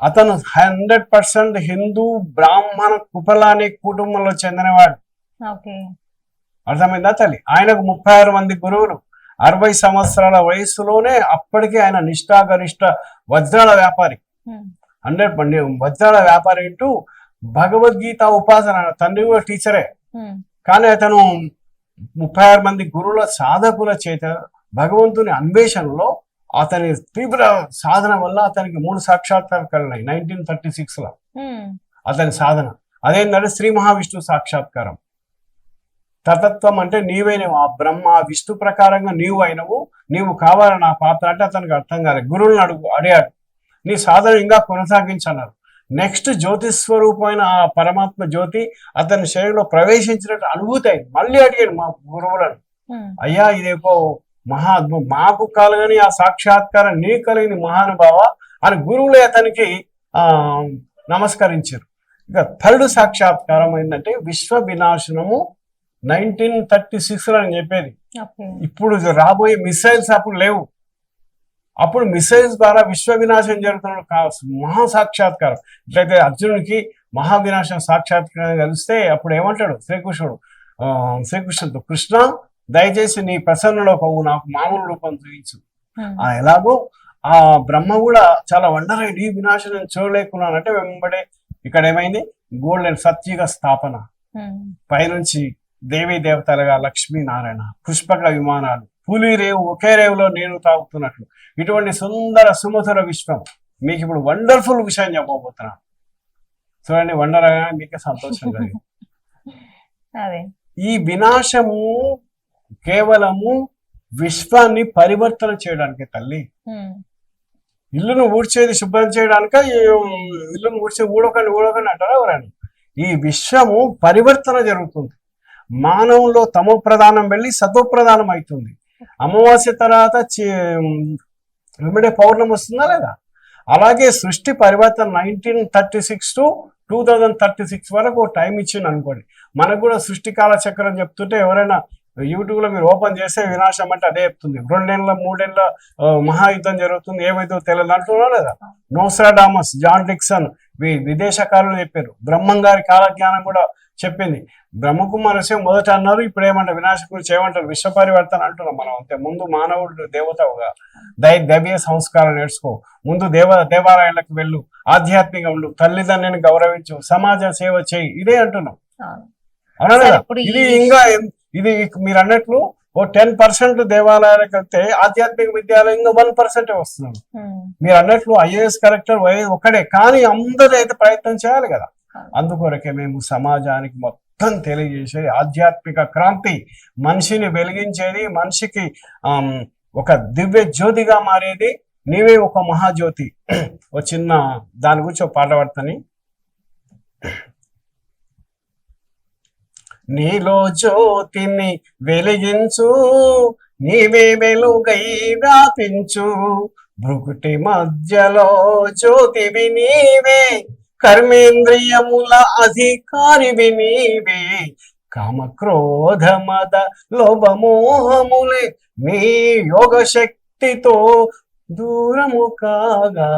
అతను 100% హిందూ బ్రాహ్మణ కుపలాని కుటుంబంలో చెందినవాడు. అర్థమైందా తల్లి? ఆయనకు 36 మంది గురువులు, 60 సంవత్సరాల వయసులోనే అప్పటికే ఆయన నిష్ఠాగరిష్ట వజ్రాల వ్యాపారి. 100 వజ్రాల వ్యాపారి అంటూ భగవద్గీత ఉపాసన. తండ్రి కూడా టీచరే, కానీ అతను 36 మంది గురువుల సాధకుల చేత భగవంతుని అన్వేషణలో అతని తీవ్ర సాధన వల్ల అతనికి 3 సాక్షాత్కారాలు కలిగినాయి 1936లో. అతని సాధన అదేంటంటే శ్రీ మహావిష్ణు సాక్షాత్కారం. తతత్వం అంటే నీవైనవు, ఆ బ్రహ్మ విష్ణు ప్రకారంగా నీవు అయినవు, నీవు కావాలని నా పాత్ర అంటే అతనికి అర్థం కాలేదు. గురువులను అడిగాడు, నీ సాధన ఇంకా కొనసాగించన్నారు. నెక్స్ట్ జ్యోతిస్వరూపమైన ఆ పరమాత్మ జ్యోతి అతని శరీరంలో ప్రవేశించినట్టు అనుభూతి అయింది. మళ్ళీ అడిగాడు మా గురువులను, అయ్యా ఇదేకో మహాద్భుతం, మాకు కలగని ఆ సాక్షాత్కారం నీ కలిగిన మహానుభావ అని గురువులే అతనికి నమస్కరించారు. ఇక 3rd సాక్షాత్కారం ఏంటంటే విశ్వ వినాశనము 1936 అని చెప్పేది. ఇప్పుడు రాబోయే మిసైల్స్ అప్పుడు లేవు. అప్పుడు మిసైల్స్ ద్వారా విశ్వ వినాశనం జరుగుతున్న మహాసాక్షాత్కారం. ఇట్లయితే అర్జునుడికి మహావినాశన సాక్షాత్కారం కలిస్తే అప్పుడు ఏమంటాడు శ్రీకృష్ణుడితో, కృష్ణ దయచేసి నీ ప్రసన్నలో నాకు మామూలు రూపం చూపించు. ఎలాగో ఆ బ్రహ్మ కూడా చాలా వండర్ అయ్యి ఈ వినాశనం చూడలేకున్నానంటే వెంబడే ఇక్కడ ఏమైంది, గోల్డెన్ సత్యుగ స్థాపన. పైనుంచి దేవీ దేవతలుగా లక్ష్మీనారాయణ, పుష్పక విమానాలు, పులి రేవు ఒకే రేవులో నేను తాగుతున్నట్లు ఇటువంటి సుందర సుమధుర విశ్వం. మీకు ఇప్పుడు వండర్ఫుల్ విషయం చెప్పబోతున్నాను. చూడండి, వండర్ అనగానే మీకే సంతోషం కలిగింది. ఈ వినాశము కేవలము విశ్వాన్ని పరివర్తన చేయడానికి తల్లి. ఇల్లును ఊడ్చేది శుభ్రం చేయడానిక, ఇల్లును ఊడకండి అంటారా ఎవరని? ఈ విశ్వము పరివర్తన జరుగుతుంది. మానవులో తమో ప్రధానం వెళ్ళి సతో ప్రధానం అవుతుంది. అమావాస్య తర్వాత వెంబడే పౌర్ణమి వస్తుందా లేదా? అలాగే సృష్టి పరివర్తన 1936 to 2036 వరకు టైం ఇచ్చింది అనుకోండి. మనకు కూడా సృష్టి కాల చక్రం చెప్తుంటే ఎవరైనా యూట్యూబ్ లో మీరు ఓపెన్ చేస్తే వినాశం అంటే అదే చెప్తుంది. 2 ఏళ్ళ 3 ఏళ్ళ మహాయుద్ధం జరుగుతుంది, ఏమైతే తెలియదు అంటున్నా లేదా? నోస్ట్రాడామస్, జాన్ డిక్సన్ విదేశకారులు చెప్పారు. బ్రహ్మం గారి కాలజ్ఞానం కూడా చెప్పింది. బ్రహ్మకుమారస్యం మొదట అన్నారు, ఇప్పుడు ఏమంటారు వినాశం గురించి ఏమంటారు? విశ్వ పరివర్తన అంటున్నాం మనం. అంతే. ముందు మానవుడు దేవతగా దైవీయ సంస్కారం నేర్చుకో, ముందు దేవాలయాలకు వెళ్ళు, ఆధ్యాత్మికంగా ఉండు, తల్లిదండ్రులను గౌరవించు, సమాజ సేవ చేయి, ఇదే అంటున్నాం. అవునా లేదా? ఇది మీరు అన్నట్లు ఓ 10% దేవాలయాలకు వెళ్తే ఆధ్యాత్మిక విద్యాలయం ఇంకా 1% వస్తున్నాడు. మీరు అన్నట్లు IAS కలెక్టర్ ఒకడే, కానీ అందరూ అయితే ప్రయత్నం చేయాలి కదా. అందుకొరకే మేము సమాజానికి మొత్తం తెలియజేసేది ఆధ్యాత్మిక క్రాంతి, మనిషిని వెలిగించేది, మనిషికి ఒక దివ్య జ్యోతిగా మారేది నీవే ఒక మహాజ్యోతి. ఓ చిన్న దాని గురించి ఒక పాట పాడతాని. నీలో జ్యోతిని వెలిగించు, నీవే వెలుగై వ్యాపించు, భృకుటి మధ్యలో జ్యోతివి నీవే, కర్మేంద్రియముల అధికారివి నీవే, కామక్రోధ మద లోభమోహములే నీ యోగ శక్తితో దూరము కాగా,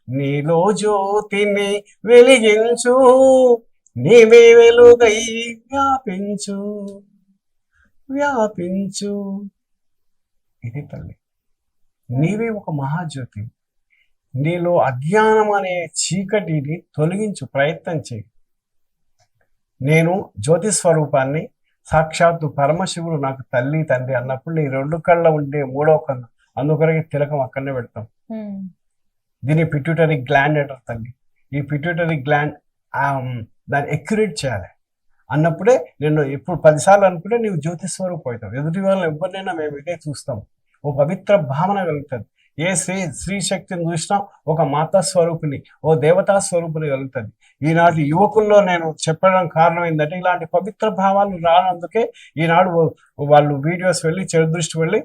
నీలో జ్యోతిని వెలిగించు, నీవే వెలుగై వ్యాపించు వ్యాపించు. ఇది తల్లి, నీవే ఒక మహాజ్యోతి. నీలో అజ్ఞానం అనే చీకటిని తొలగించు ప్రయత్నం చేయి. నేను జ్యోతి స్వరూపాన్ని, సాక్షాత్తు పరమశివుడు నాకు తల్లి తండ్రి అన్నప్పుడు నీ 2 కళ్ళ ఉండే 3వ కన్ను, అందుకొరకే తిలకం అక్కడనే పెడతాం. దీన్ని పిట్యూటరీ గ్లాండ్ అంటారు తల్లి. ఈ పిట్యూటరీ గ్లాండ్ దాన్ని ఎక్యురేట్ చేయాలి అన్నప్పుడే నేను ఎప్పుడు 10 సార్లు అనుకుంటే నీవు జ్యోతి స్వరూపం అవుతావు. ఎదుటి వాళ్ళని ఎవరినైనా మేము ఇదే చూస్తాం. ఓ పవిత్ర భావన కలుగుతుంది. ఏ స్త్రీ శక్తిని చూసినా ఒక మాతా స్వరూపిణి, ఓ దేవతా స్వరూపిణి కలుగుతుంది. ఈనాటి యువకుల్లో నేను చెప్పడం కారణం ఏంటంటే ఇలాంటి పవిత్ర భావాలు రానందుకే ఈనాడు వాళ్ళు వీడియోస్ వెళ్ళి చెడు దృష్టి వెళ్ళి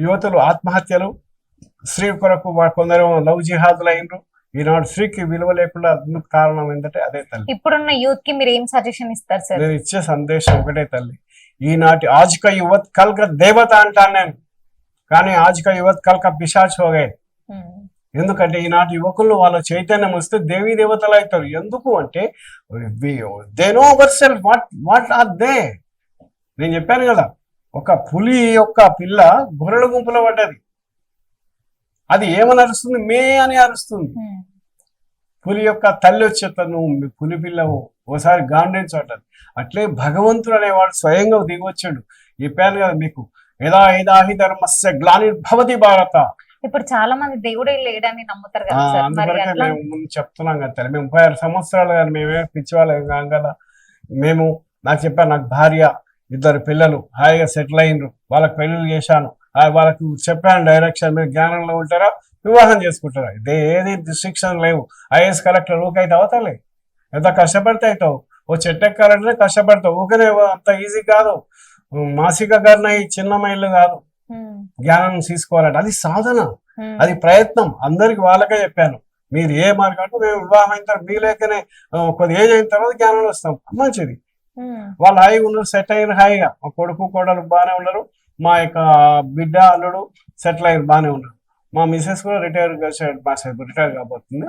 యువతులు ఆత్మహత్యలు, స్త్రీ కొరకు కొందరు లవ్ జిహాదులు అయినరు. ఈనాడు స్త్రీకి విలువ లేకుండా అందుకు కారణం ఏంటంటే అదే తల్లి. ఇప్పుడున్న యూత్ కి మీరు ఏం సజెషన్ ఇస్తారు సార్? నేను ఇచ్చే సందేశం ఒకటే తల్లి, ఈనాటి ఆజ్ కా యువత్ కల్ కా దేవత అంటాను నేను, కానీ ఆజ్ కా యువత్ కల్ కా పిశాచ్ హో గయే. ఎందుకంటే ఈనాటి యువకులు వాళ్ళ చైతన్యం వస్తే దేవీ దేవతలు అవుతారు. ఎందుకు అంటే they know our self, what are they. నేను చెప్పాను కదా, ఒక పులి యొక్క పిల్ల గొర్రెల గుంపులో పడ్డది. అది ఏమని అరుస్తుంది? మే అని అరుస్తుంది. పులి యొక్క తల్లి వచ్చేతను పులి పిల్ల ఓసారి గాండించటది. అట్లే భగవంతుడు అనేవాడు స్వయంగా దిగొచ్చాడు. చెప్పాను కదా మీకు, యదా యదాహి ధర్మస్య గ్లానిర్భవతి భారత. ఇప్పుడు చాలా మంది దేవుడే లేడని నమ్ముతారు కదా సార్. అందువరకే మేము ముందు చెప్తున్నాం కదా, మేము 36 సంవత్సరాలు కానీ మేమే పిచ్చివాళ్ళం కాం కదా. మేము నాకు చెప్పాను, నాకు భార్య 2 పిల్లలు హాయిగా సెటిల్ అయినరు, వాళ్ళకి పెళ్లిళ్ళు చేశాను, వాళ్ళకు చెప్పాను డైరెక్షన్, మీరు జ్ఞానంలో ఉంటారా వివాహం చేసుకుంటారా, ఇదే ఏది రిస్ట్రిక్షన్ లేవు. ఐఏఎస్ కలెక్టర్ ఊకైతే అవుతాలే, ఎంత కష్టపడితే అవుతావు. ఓ చెట్టు ఎక్కాలంటే కష్టపడతావు, ఊకనే అంత ఈజీ కాదు. మాసిక గారిన ఈ చిన్న మైళ్ళు కాదు, జ్ఞానం తీసుకోవాలంటే అది సాధన, అది ప్రయత్నం. అందరికి వాళ్ళకే చెప్పాను, మీరు ఏ మార్గం మేము వివాహం అయిన తర్వాత మీలేకనే కొద్ది ఏజ్ అయిన తర్వాత జ్ఞానం వస్తాం, మంచిది. వాళ్ళు హాయిగా ఉన్నారు, సెట్ అయ్యారు హాయిగా. మా కొడుకు కోడలు బాగానే ఉన్నారు, మా యొక్క బిడ్డ అల్లుడు సెటిల్ అయ్యారు బాగానే ఉన్నారు. మా మిసెస్ కూడా రిటైర్ కాబోతుంది.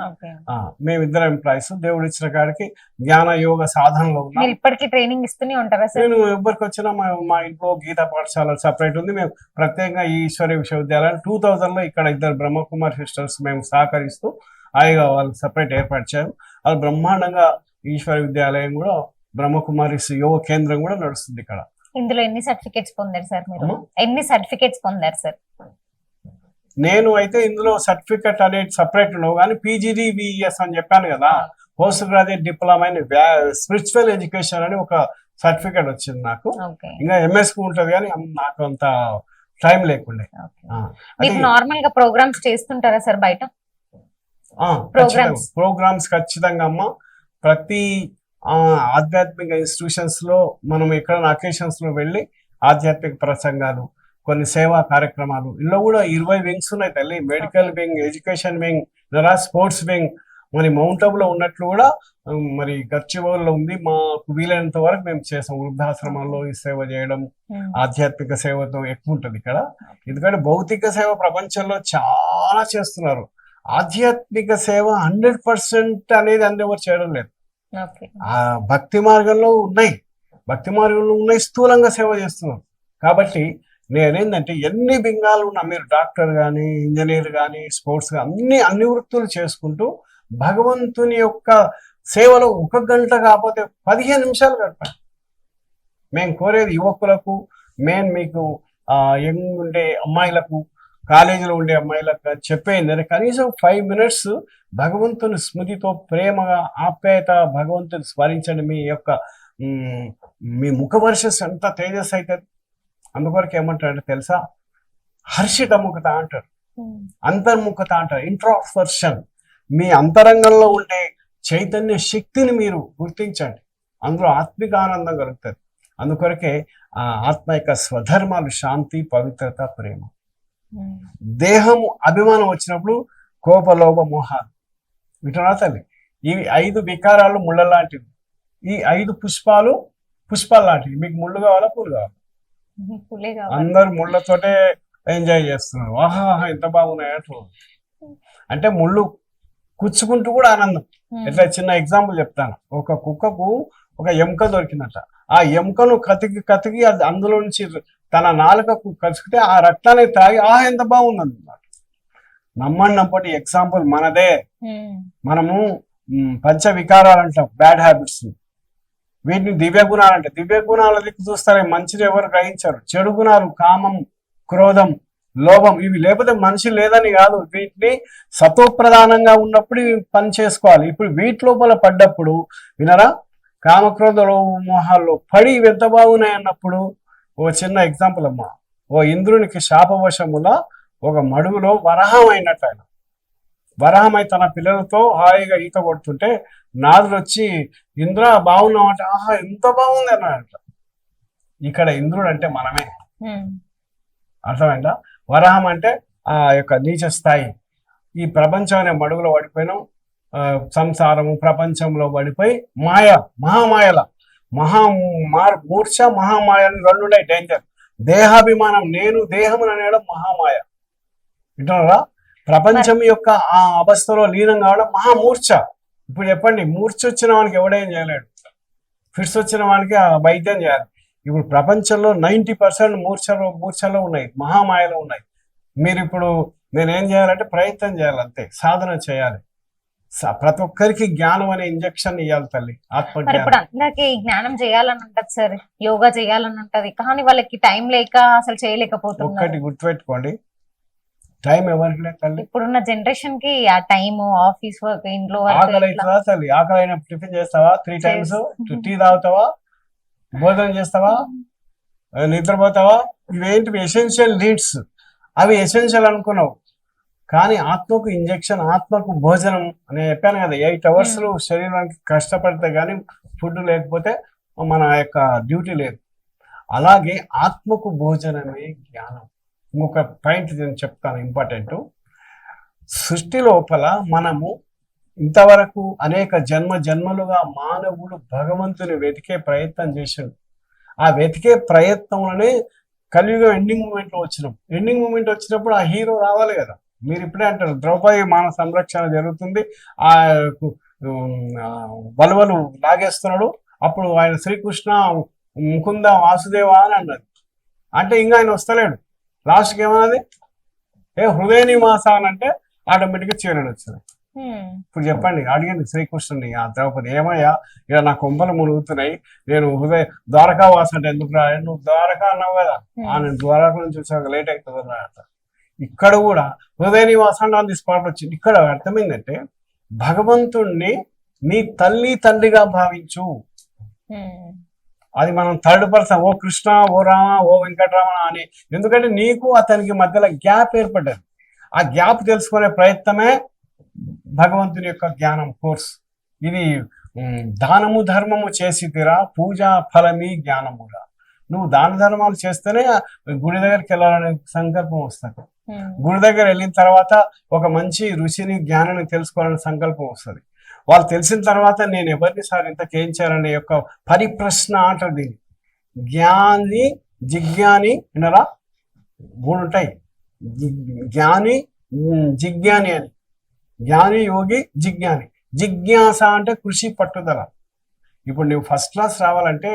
మేమిద్దరం ఎంప్లాయీస్. దేవుడు ఇచ్చిన కాడికి జ్ఞాన యోగ సాధనలో ఉన్నాం. ఇప్పటికీ ట్రైనింగ్ ఇస్తూనే ఉంటారా సార్? నేను ఎవరికి వచ్చినా మా ఇంట్లో గీతా పాఠశాల సపరేట్ ఉంది. మేము ప్రత్యేకంగా ఈ ఈశ్వరీయ విశ్వవిద్యాలయం 2000లో ఇక్కడ 2 బ్రహ్మకుమారి సిస్టర్స్ మేము సహకరిస్తూ హాయిగా వాళ్ళు సపరేట్ ఏర్పాటు చేయాలి. వాళ్ళు బ్రహ్మాండంగా ఈశ్వర విద్యాలయం కూడా బ్రహ్మకుమారి యోగ కేంద్రం కూడా నడుస్తుంది ఇక్కడ. ఇందులో ఎన్ని సర్టిఫికేట్స్ పొందారు సార్ మీరు? ఎన్ని సర్టిఫికేట్స్ పొందారు సార్? నేను అయితే ఇందులో సర్టిఫికెట్ అనేది సపరేట్ ఉండవు, కానీ PGDVES అని చెప్పాను కదా, post graduate diploma in spiritual education అని ఒక సర్టిఫికెట్ వచ్చింది నాకు. ఇంకా MS కు ఉంటది కానీ నాకు అంత టైం లేకుండే. నార్మల్ గా ప్రోగ్రామ్స్ చేస్తుంటారా సార్ బయట? ప్రోగ్రామ్స్ ఖచ్చితంగా అమ్మ. ప్రతి ఆధ్యాత్మిక ఇన్స్టిట్యూషన్స్ లో మనం ఎక్కడైనా అకేషన్స్ లో వెళ్ళి ఆధ్యాత్మిక ప్రసంగాలు, కొన్ని సేవా కార్యక్రమాలు, ఇందులో కూడా 20 వింగ్స్ ఉన్నాయి తల్లి. Medical wing, education wing, sports wing. మరి మౌంట్ ఆబులో ఉన్నట్లు కూడా మరి గచ్చిబౌలిలో ఉంది. మాకు వీలైనంత వరకు మేము చేసాం. వృద్ధాశ్రమాల్లో ఈ సేవ చేయడం, ఆధ్యాత్మిక సేవతో ఎక్కువ ఉంటుంది ఇక్కడ. ఎందుకంటే భౌతిక సేవ ప్రపంచంలో చాలా చేస్తున్నారు. ఆధ్యాత్మిక సేవ 100% అనేది అందరెవరు చేయడం లేదు. భక్తి మార్గంలో ఉన్నాయి, స్థూలంగా సేవ చేస్తున్నారు. కాబట్టి నేనేంటంటే ఎన్ని బింగాలు ఉన్నా, మీరు డాక్టర్ కానీ, ఇంజనీర్ కానీ, స్పోర్ట్స్ కానీ అన్ని వృత్తులు చేసుకుంటూ భగవంతుని యొక్క సేవలో 1 గంట కాకపోతే 15 నిమిషాలు గడపండి. మేము కోరేది యువకులకు, మీకు యంగ్ ఉండే అమ్మాయిలకు, కాలేజీలో ఉండే అమ్మాయిలకు చెప్పేది కనీసం 5 మినిట్స్ భగవంతుని స్మృతితో ప్రేమగా ఆప్యాయత భగవంతుని స్మరించండి. మీ ముఖ వర్షస్ ఎంత తేజస్ అవుతుంది. అందుకొరకు ఏమంటారంటే తెలుసా, హర్షితముఖత అంటారు, అంతర్ముఖత అంటారు, ఇంట్రాస్పర్షన్. మీ అంతరంగంలో ఉండే చైతన్య శక్తిని మీరు గుర్తించండి, అందులో ఆత్మిక ఆనందం కలుగుతుంది. అందుకొరకే ఆ ఆత్మ యొక్క స్వధర్మాలు శాంతి, పవిత్రత, ప్రేమ. దేహము అభిమానం వచ్చినప్పుడు కోపలోభ మోహాలు వింటున్నా తల్లి. ఇవి 5 వికారాలు ముళ్ళ లాంటివి. ఈ 5 పుష్పాలు లాంటివి. మీకు ముళ్ళు కావాలా, పూలు కావాలా? అందరు ముళ్ళతోటే ఎంజాయ్ చేస్తున్నారు. ఆహా ఎంత బాగున్నాయి అంటే ముళ్ళు కుచ్చుకుంటూ కూడా ఆనందం. ఎట్లా చిన్న ఎగ్జాంపుల్ చెప్తాను. ఒక కుక్కకు ఒక ఎముక దొరికిందట. ఆ ఎముకను కతికి అది అందులో నుంచి తన నాలుకకు కసికితే ఆ రక్తాన్ని తాగి ఎంత బాగుంది అన్నమాట. నమ్మటి ఎగ్జాంపుల్ మనదే. మనము పంచ వికారాలు అంటాం, బ్యాడ్ హ్యాబిట్స్. వీటిని దివ్య గుణాలు అంటే, దివ్య గుణాల దిక్కు చూస్తారే మంచిది ఎవరు గ్రహించారు. చెడు గుణాలు కామం, క్రోధం, లోభం, ఇవి లేకపోతే మనిషి లేదని కాదు, వీటిని సతోప్రధానంగా ఉన్నప్పుడు ఇవి పని చేసుకోవాలి. ఇప్పుడు వీటి లోపల పడ్డప్పుడు వినరా, కామక్రోధ మోహాల్లో పడి ఇవి ఎంత బాగున్నాయి అన్నప్పుడు, ఓ చిన్న ఎగ్జాంపుల్ అమ్మా, ఓ ఇంద్రునికి శాపవశముల ఒక మడుగులో వరహం అయినట్టు ఆయన వరహమై తన పిల్లలతో హాయిగా ఈత కొడుతుంటే నాదులు వచ్చి ఇంద్ర బాగున్నావు అంటే ఆహా ఎంత బాగుంది అన్నట్ట. ఇక్కడ ఇంద్రుడు అంటే మనమే, అర్థమైందా? వరహం అంటే ఆ యొక్క నీచ స్థాయి. ఈ ప్రపంచం అనే మడుగులో పడిపోయినాం, సంసారము ప్రపంచంలో పడిపోయి మాయ, మహామాయల మూర్ఛ మహామాయ అని రెండు ఉన్నాయి, డేంజర్. దేహాభిమానం, నేను దేహమును అనేయడం మహామాయ. వింటున్నారా? ప్రపంచం యొక్క ఆ అవస్థలో లీనం కావడం మహామూర్ఛ. ఇప్పుడు చెప్పండి, మూర్ఛ వచ్చిన వానికి ఎవడేం చేయలేడు, ఫిట్స్ వచ్చిన వానికి ఆ వైద్యం చేయాలి. ఇప్పుడు ప్రపంచంలో 90% మూర్ఛలో ఉన్నాయి, మహామాయలో ఉన్నాయి. మీరు ఇప్పుడు నేనేం చేయాలంటే ప్రయత్నం చేయాలి, అంతే, సాధన చేయాలి. ప్రతి ఒక్కరికి జ్ఞానం అనే ఇంజెక్షన్ ఇవ్వాలి తల్లి, ఆత్మజ్ఞానం. ఇప్పుడు అందరికి జ్ఞానం చేయాలని ఉంటది సార్, యోగా చేయాలని ఉంటది, కానీ వాళ్ళకి టైం లేక అసలు చేయలేకపోతున్నారు. ఒక్కటి గుర్తుపెట్టుకోండి, టైం ఎవరికి లేదు తల్లి. ఇప్పుడున్న జనరేషన్ కి ఆ టైం, ఆఫీస్ వర్క్, ఇంట్లో ఆకలి అవుతుందా తల్లి? ఆకలి అయినప్పుడు టిఫిన్ చేస్తావా, 3 times టీ తాగుతావా, భోజనం చేస్తావా, నిద్రపోతావా? ఇవేంటివి ఎసెన్షియల్ నీడ్స్, అవి ఎసెన్షియల్ అనుకున్నావు. కానీ ఆత్మకు ఇంజెక్షన్, ఆత్మకు భోజనం అని చెప్పాను కదా, 8 hours శరీరానికి కష్టపడితే కానీ ఫుడ్ లేకపోతే మన యొక్క డ్యూటీ లేదు. అలాగే ఆత్మకు భోజనమే జ్ఞానం. ఇంకొక పాయింట్ నేను చెప్తాను ఇంపార్టెంట్. సృష్టి లోపల మనము ఇంతవరకు అనేక జన్మలుగా మానవుడు భగవంతుని వెతికే ప్రయత్నం చేశాడు. ఆ వెతికే ప్రయత్నంలోనే కలియుగం ఎండింగ్ మూమెంట్ లో వచ్చినాం. ఎండింగ్ మూమెంట్ వచ్చినప్పుడు ఆ హీరో రావాలి కదా. మీరు ఇప్పుడే అంటారు ద్రౌపది మాన సంరక్షణ జరుగుతుంది, ఆ వలువలు లాగేస్తున్నాడు, అప్పుడు ఆయన శ్రీకృష్ణ ముకుంద వాసుదేవ అని అన్నది. అంటే ఇంకా ఆయన వస్తలేడు. లాస్ట్కి ఏమన్నది, హృదయ నివాస అని అంటే ఆటోమేటిక్గా చీరలు వచ్చినాయి. ఇప్పుడు చెప్పండి, అడిగింది శ్రీకృష్ణుని ఆ ద్రౌపది, ఏమయ్యా ఇలా నా కొంపలు మునుగుతున్నాయి, నేను ద్వారకా వాస అంటే ఎందుకు రా, నువ్వు ద్వారకా అన్నావు కదా, నేను ద్వారకా నుంచి వచ్చాక లేట్ అవుతుంది అన్నట్టు. ఇక్కడ కూడా హృదయ నివాసం ఆన్ ది స్పాట్ వచ్చింది. ఇక్కడ అర్థమైందంటే భగవంతుణ్ణి నీ తల్లి తండ్రిగా భావించు. అది మనం థర్డ్ పర్సన్, ఓ కృష్ణ, ఓ రామ, ఓ వెంకటరమణ అని. ఎందుకంటే నీకు అతనికి మధ్యలో గ్యాప్ ఏర్పడ్డది. ఆ గ్యాప్ తెలుసుకునే ప్రయత్నమే భగవంతుని యొక్క జ్ఞానం కోర్స్. ఇది దానము ధర్మము చేసి తీరా పూజా ఫలమి జ్ఞానమురా. నువ్వు దాన ధర్మాలు చేస్తేనే గుడి దగ్గరికి వెళ్ళాలనే సంకల్పం వస్తుంది. గుడి దగ్గర వెళ్ళిన తర్వాత ఒక మంచి ఋషిని జ్ఞానాన్ని తెలుసుకోవాలనే సంకల్పం వస్తుంది. వాళ్ళు తెలిసిన తర్వాత నేను ఎవరిని సార్ ఇంతకేంచారనే యొక్క పరిప్రశ్న అంటారు దీన్ని. జ్ఞాని జిజ్ఞాని వినరా, 3 ఉంటాయి, జ్ఞాని జిజ్ఞాని అని. జ్ఞాని, యోగి, జిజ్ఞాని. జిజ్ఞాస అంటే కృషి, పట్టుదల. ఇప్పుడు నువ్వు ఫస్ట్ క్లాస్ రావాలంటే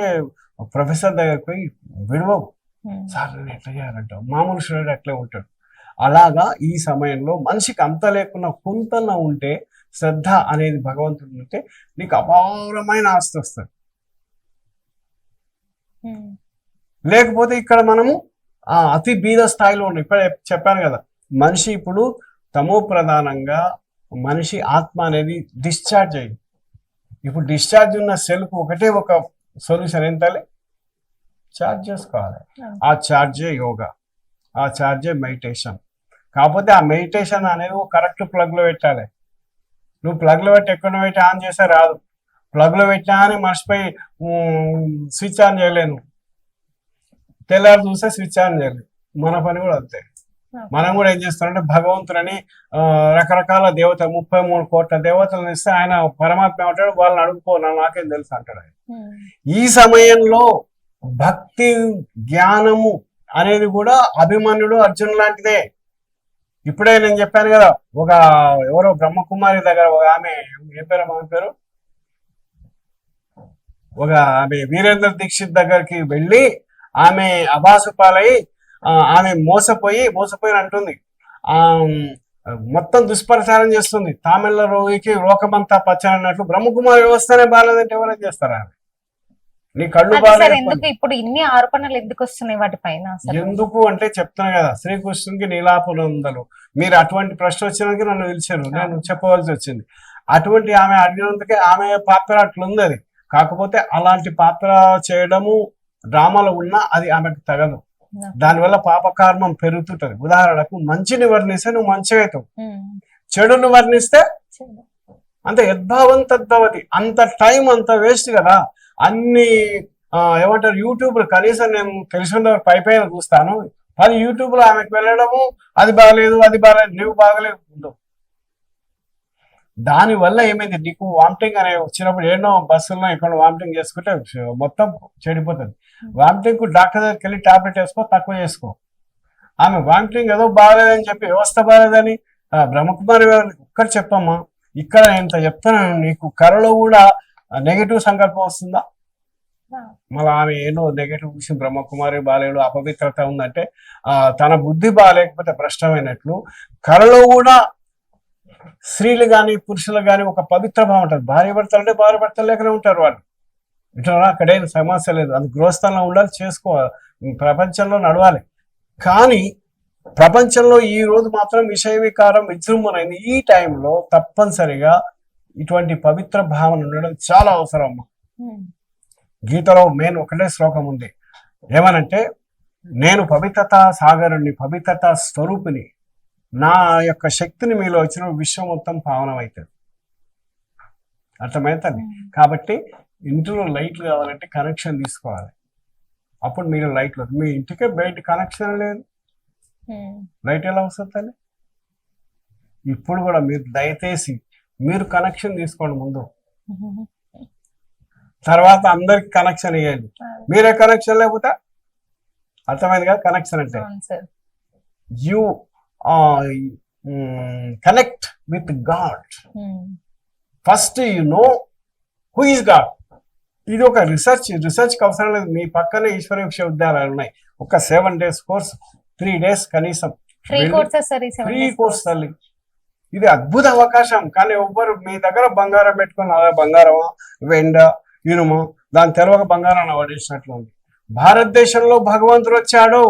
ప్రొఫెసర్ దగ్గరికి పోయి విడవవు, సార్ నేను ఎట్లా చేయాలంటావు, మామూలు స్టూడెంట్ అట్లే ఉంటాడు. అలాగా ఈ సమయంలో మనిషికి అంత లేకున్నా కొంతన ఉంటే, శ్రద్ధ అనేది భగవంతుడు ఉంటే నీకు అపారమైన ఆస్తి వస్తుంది. లేకపోతే ఇక్కడ మనము అతి బీద స్థాయిలో ఉన్నాం. ఇప్పుడు చెప్పాను కదా, మనిషి ఇప్పుడు తమో ప్రధానంగా మనిషి ఆత్మ అనేది డిశ్చార్జ్ అయ్యింది. ఇప్పుడు డిశ్చార్జ్ ఉన్న సెల్కు ఒకటే ఒక సొల్యూషన్, ఏంటో ఛార్జ్ చేసుకోవాలి. ఆ ఛార్జే యోగా, ఆ ఛార్జే మెడిటేషన్. కాకపోతే ఆ మెడిటేషన్ అనేది కరెక్ట్ ప్లగ్లో పెట్టాలి. నువ్వు ప్లగ్లో పెట్టి ఎక్కడ పెట్టి ఆన్ చేస్తే రాదు. ప్లగ్లో పెట్టినా అని మర్చిపోయి స్విచ్ ఆన్ చేయలేను, తెల్లారి చూస్తే స్విచ్ ఆన్ చేయలేదు. మన పని కూడా అంతే. మనం కూడా ఏం చేస్తామంటే భగవంతుని రకరకాల దేవత 33 కోట్ల దేవతలను ఇస్తే ఆయన పరమాత్మ ఉంటాడు, వాళ్ళని అడుగుపో, నాకేం తెలుసు అంటాడు ఆయన. ఈ సమయంలో భక్తి జ్ఞానము అనేది కూడా అభిమన్యుడు అర్జున్ లాంటిదే. ఇప్పుడే నేను చెప్పాను కదా, ఒక ఎవరో బ్రహ్మకుమారి దగ్గర ఒక ఆమె, ఏ పేరు ఆమె పేరు, ఒక ఆమె వీరేంద్ర దీక్షిత్ దగ్గరికి వెళ్ళి ఆమె అభాసుపాలై ఆమె మోసపోయి అంటుంది, మొత్తం దుష్ప్రచారం చేస్తుంది. తామిళ్ళ రోగికి లోకమంతా పచ్చనన్నట్లు బ్రహ్మకుమారి వ్యవస్థనే బాగాలేదంటే ఎవరైనా చేస్తారు. ఆమె నీ కళ్ళు అదే సార్, ఎందుకు ఇప్పుడు ఇన్ని ఆరోపణలు ఎందుకు వస్తున్నాయి వాటిపైన అసలు? ఎందుకు అంటే చెప్తున్నా కదా, శ్రీకృష్ణునికి నీలాపనందలు. మీరు అటువంటి ప్రశ్న వచ్చినందుకు నన్ను పిలిచారు, నేను చెప్పవలసి వచ్చింది. అటువంటి ఆమె అడిగినందుకే ఆమె పాత్ర అట్లుంది. అది కాకపోతే అలాంటి పాత్ర చేయడము డ్రామాలో ఉన్నా అది ఆమెకు తగదు. దానివల్ల పాపకర్మం పెరుగుతుంటది. ఉదాహరణకు మంచిని వర్ణిస్తే నువ్వు మంచిగా అవుతావు, చెడును వర్ణిస్తే అంత యద్భావం తద్భవతి. అంత టైం అంత వేస్ట్ కదా. అన్ని ఏమంటారు యూట్యూబ్, కనీసం నేను తెలిసిన పైన చూస్తాను 10 యూట్యూబ్ లో ఆమెకు వెళ్ళడము, అది బాగలేదు అది బాగలేదు నువ్వు బాగలేదు. దాని వల్ల ఏమైంది, నీకు వామిటింగ్ అనే వచ్చినప్పుడు ఏమో బస్సుల్లో ఇక్కడ వామిటింగ్ చేసుకుంటే మొత్తం చెడిపోతుంది. వామిటింగ్ కు డాక్టర్ దగ్గరికి వెళ్ళి టాబ్లెట్ వేసుకో, తక్కువ చేసుకో. ఆమె వామిటింగ్ ఏదో బాగలేదని చెప్పి వ్యవస్థ బాగలేదని బ్రహ్మకుమారి ఒక్కటి చెప్పమ్మా, ఇక్కడ ఎంత చెప్తాను నీకు, కళలో కూడా నెగటివ్ సంకల్పం వస్తుందా? మళ్ళీ ఆమె ఏదో నెగటివ్ విషయం బ్రహ్మకుమారి బాలేడు, అపవిత్రత ఉందంటే తన బుద్ధి బాగాలేకపోతే భ్రష్టమైనట్లు. కళలో కూడా స్త్రీలు కానీ పురుషులు కానీ ఒక పవిత్ర భావం ఉంటుంది. భార్య భర్తలు అంటే భార్య భర్తలు లేకనే ఉంటారు వాళ్ళు. ఇట్లా అక్కడేం సమస్య లేదు, అది గృహస్థంలో ఉండాలి, చేసుకోవాలి, ప్రపంచంలో నడవాలి. కానీ ప్రపంచంలో ఈ రోజు మాత్రం విషయ వికారం విజృంభణైంది. ఈ టైంలో తప్పనిసరిగా ఇటువంటి పవిత్ర భావన ఉండడం చాలా అవసరం అమ్మా. గీతలో మెయిన్ ఒకటే శ్లోకం ఉంది, ఏమనంటే నేను పవిత్రతా సాగరుణ్ణి, పవిత్రతా స్వరూపిని, నా యొక్క శక్తిని మీలో వచ్చిన విశ్వం మొత్తం పావనం అవుతుంది. అర్థమవుతుంది. కాబట్టి ఇంట్లో లైట్లు కావాలంటే కనెక్షన్ తీసుకోవాలి, అప్పుడు మీరు లైట్లు. మీ ఇంటికే బయట కనెక్షన్ లేదు, లైట్ ఎలా వస్తుంది? ఇప్పుడు కూడా మీరు దయచేసి మీరు కనెక్షన్ తీసుకోండి ముందు, తర్వాత అందరికి కనెక్షన్ ఇవ్వండి. మీరే కనెక్షన్ లేకపోతే అర్థమైంది కదా. కనెక్షన్ అంటే you connect with God. First you know who is God. ఇది ఒక రీసెర్చ్కి అవసరం లేదు. మీ పక్కనే ఈశ్వర విశ్వవిద్యాలయాలు ఉన్నాయి. ఒక 7 days కోర్స్, 3 days కనీసం ఫ్రీ కోర్స్ తల్లి. ఇది అద్భుత అవకాశం. కానీ ఎవ్వరు మీ దగ్గర బంగారం పెట్టుకుని అదే బంగారమా వెండ ఇనుమా దాని తెలవక బంగారాన్ని పడేసినట్లు ఉంది. భారతదేశంలో భగవంతుడు వచ్చాడు,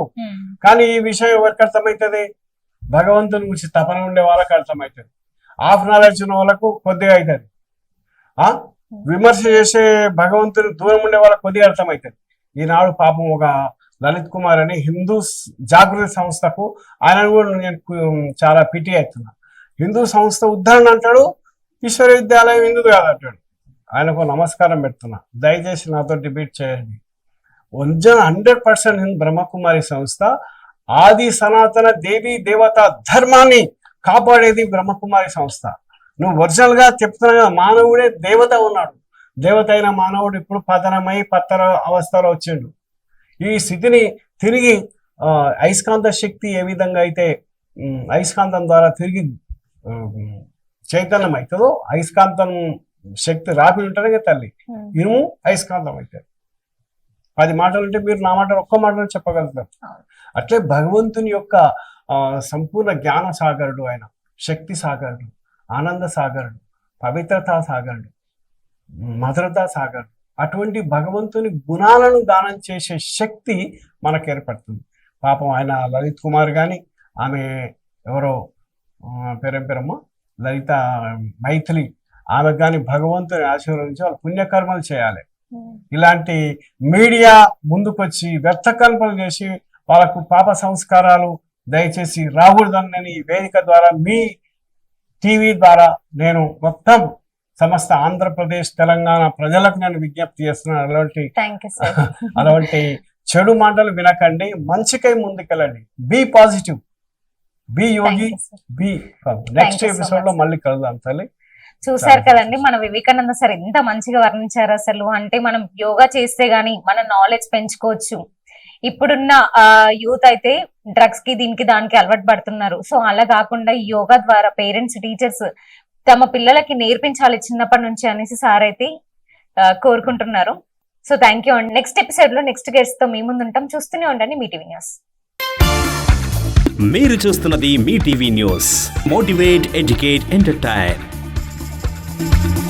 కానీ ఈ విషయం ఎవరికి అర్థమవుతుంది? భగవంతుని గురించి తపన ఉండే వాళ్ళకి అర్థమవుతుంది, హాఫ్ నాలెడ్జ్ ఉన్న వాళ్ళకు కొద్దిగా అవుతుంది, విమర్శ చేసే భగవంతుని దూరం ఉండే వాళ్ళకి కొద్దిగా అర్థమవుతుంది. ఈనాడు పాపం ఒక లలిత్ కుమార్ అని హిందూ జాగృతి సంస్థకు ఆయన కూడా నేను చాలా పిటి అవుతున్నా. హిందూ సంస్థ ఉద్ధరణ అంటాడు, ఈశ్వర విద్యాలయం హిందూ కాదంటాడు. ఆయనకు నమస్కారం పెడుతున్నా, దయచేసి నాతో డిబేట్ చేయండి. 100% బ్రహ్మకుమారి సంస్థ ఆది సనాతన దేవీ దేవత ధర్మాన్ని కాపాడేది బ్రహ్మకుమారి సంస్థ. నువ్వు ఒరిజినల్ గా చెప్తున్నా, మానవుడే దేవత ఉన్నాడు. దేవత అయిన మానవుడు ఇప్పుడు పతనమై పత్తర అవస్థలో వచ్చిండు. ఈ స్థితిని తిరిగి అయస్కాంత శక్తి ఏ విధంగా అయితే అయస్కాంతం ద్వారా తిరిగి చైతన్యం అవుతుందో, అయస్కాంతం శక్తి రాపిడి ఉంటుంది కదా తల్లి, ఇనుము అయస్కాంతం అవుతుంది. 10 మాటలు ఉంటే మీరు నా మాటలు ఒక్క మాటలు చెప్పగలుగుతారు. అట్లే భగవంతుని యొక్క సంపూర్ణ జ్ఞాన సాగరుడు ఆయన, శక్తి సాగరుడు, ఆనంద సాగరుడు, పవిత్రతా సాగరుడు, మధురతా సాగరుడు. అటువంటి భగవంతుని గుణాలను దానం చేసే శక్తి మనకు ఏర్పడుతుంది. పాపం ఆయన లలిత్ కుమార్ కానీ, ఆమె ఎవరో పేరమ్మ లలిత మైథిలి, ఆమెకు కానీ భగవంతుని ఆశీర్వదించి వాళ్ళు పుణ్యకర్మలు చేయాలి. ఇలాంటి మీడియా ముందుకొచ్చి వ్యర్థ కల్పనలు చేసి వాళ్ళకు పాప సంస్కారాలు దయచేసి రాకూడదని వేదిక ద్వారా మీ టీవీ ద్వారా నేను మొత్తం సమస్త ఆంధ్రప్రదేశ్ తెలంగాణ ప్రజలకు నేను విజ్ఞప్తి చేస్తున్నాను. అలాంటి చెడు మాటలు వినకండి, మంచికై ముందుకెళ్ళండి. Be positive, be yogi, be. Next episode లో మళ్ళీ కలుద్దాం తల్లి. చూసారు కదండి మన వివేకానంద సార్ ఎంత మంచిగా వర్ణించారు అసలు. అంటే మనం యోగా చేస్తే గానీ మన నాలెడ్జ్ పెంచుకోవచ్చు. ఇప్పుడున్న యూత్ అయితే డ్రగ్స్ కి దీనికి దానికి అలవాటు పడుతున్నారు. సో అలా కాకుండా ఈ యోగా ద్వారా పేరెంట్స్ టీచర్స్ తమ పిల్లలకి నేర్పించాలి చిన్నప్పటి నుంచి అనేసి సార్ అయితే కోరుకుంటున్నారు. సో థ్యాంక్ యూ అండి. నెక్స్ట్ ఎపిసోడ్ లో నెక్స్ట్ గెస్ట్ తో మీ ముందు ఉంటాం. చూస్తూనే ఉండండి మీ టీవీ న్యూస్. మీరు చూస్తున్నది మీ TV news. Motivate, educate, entertain.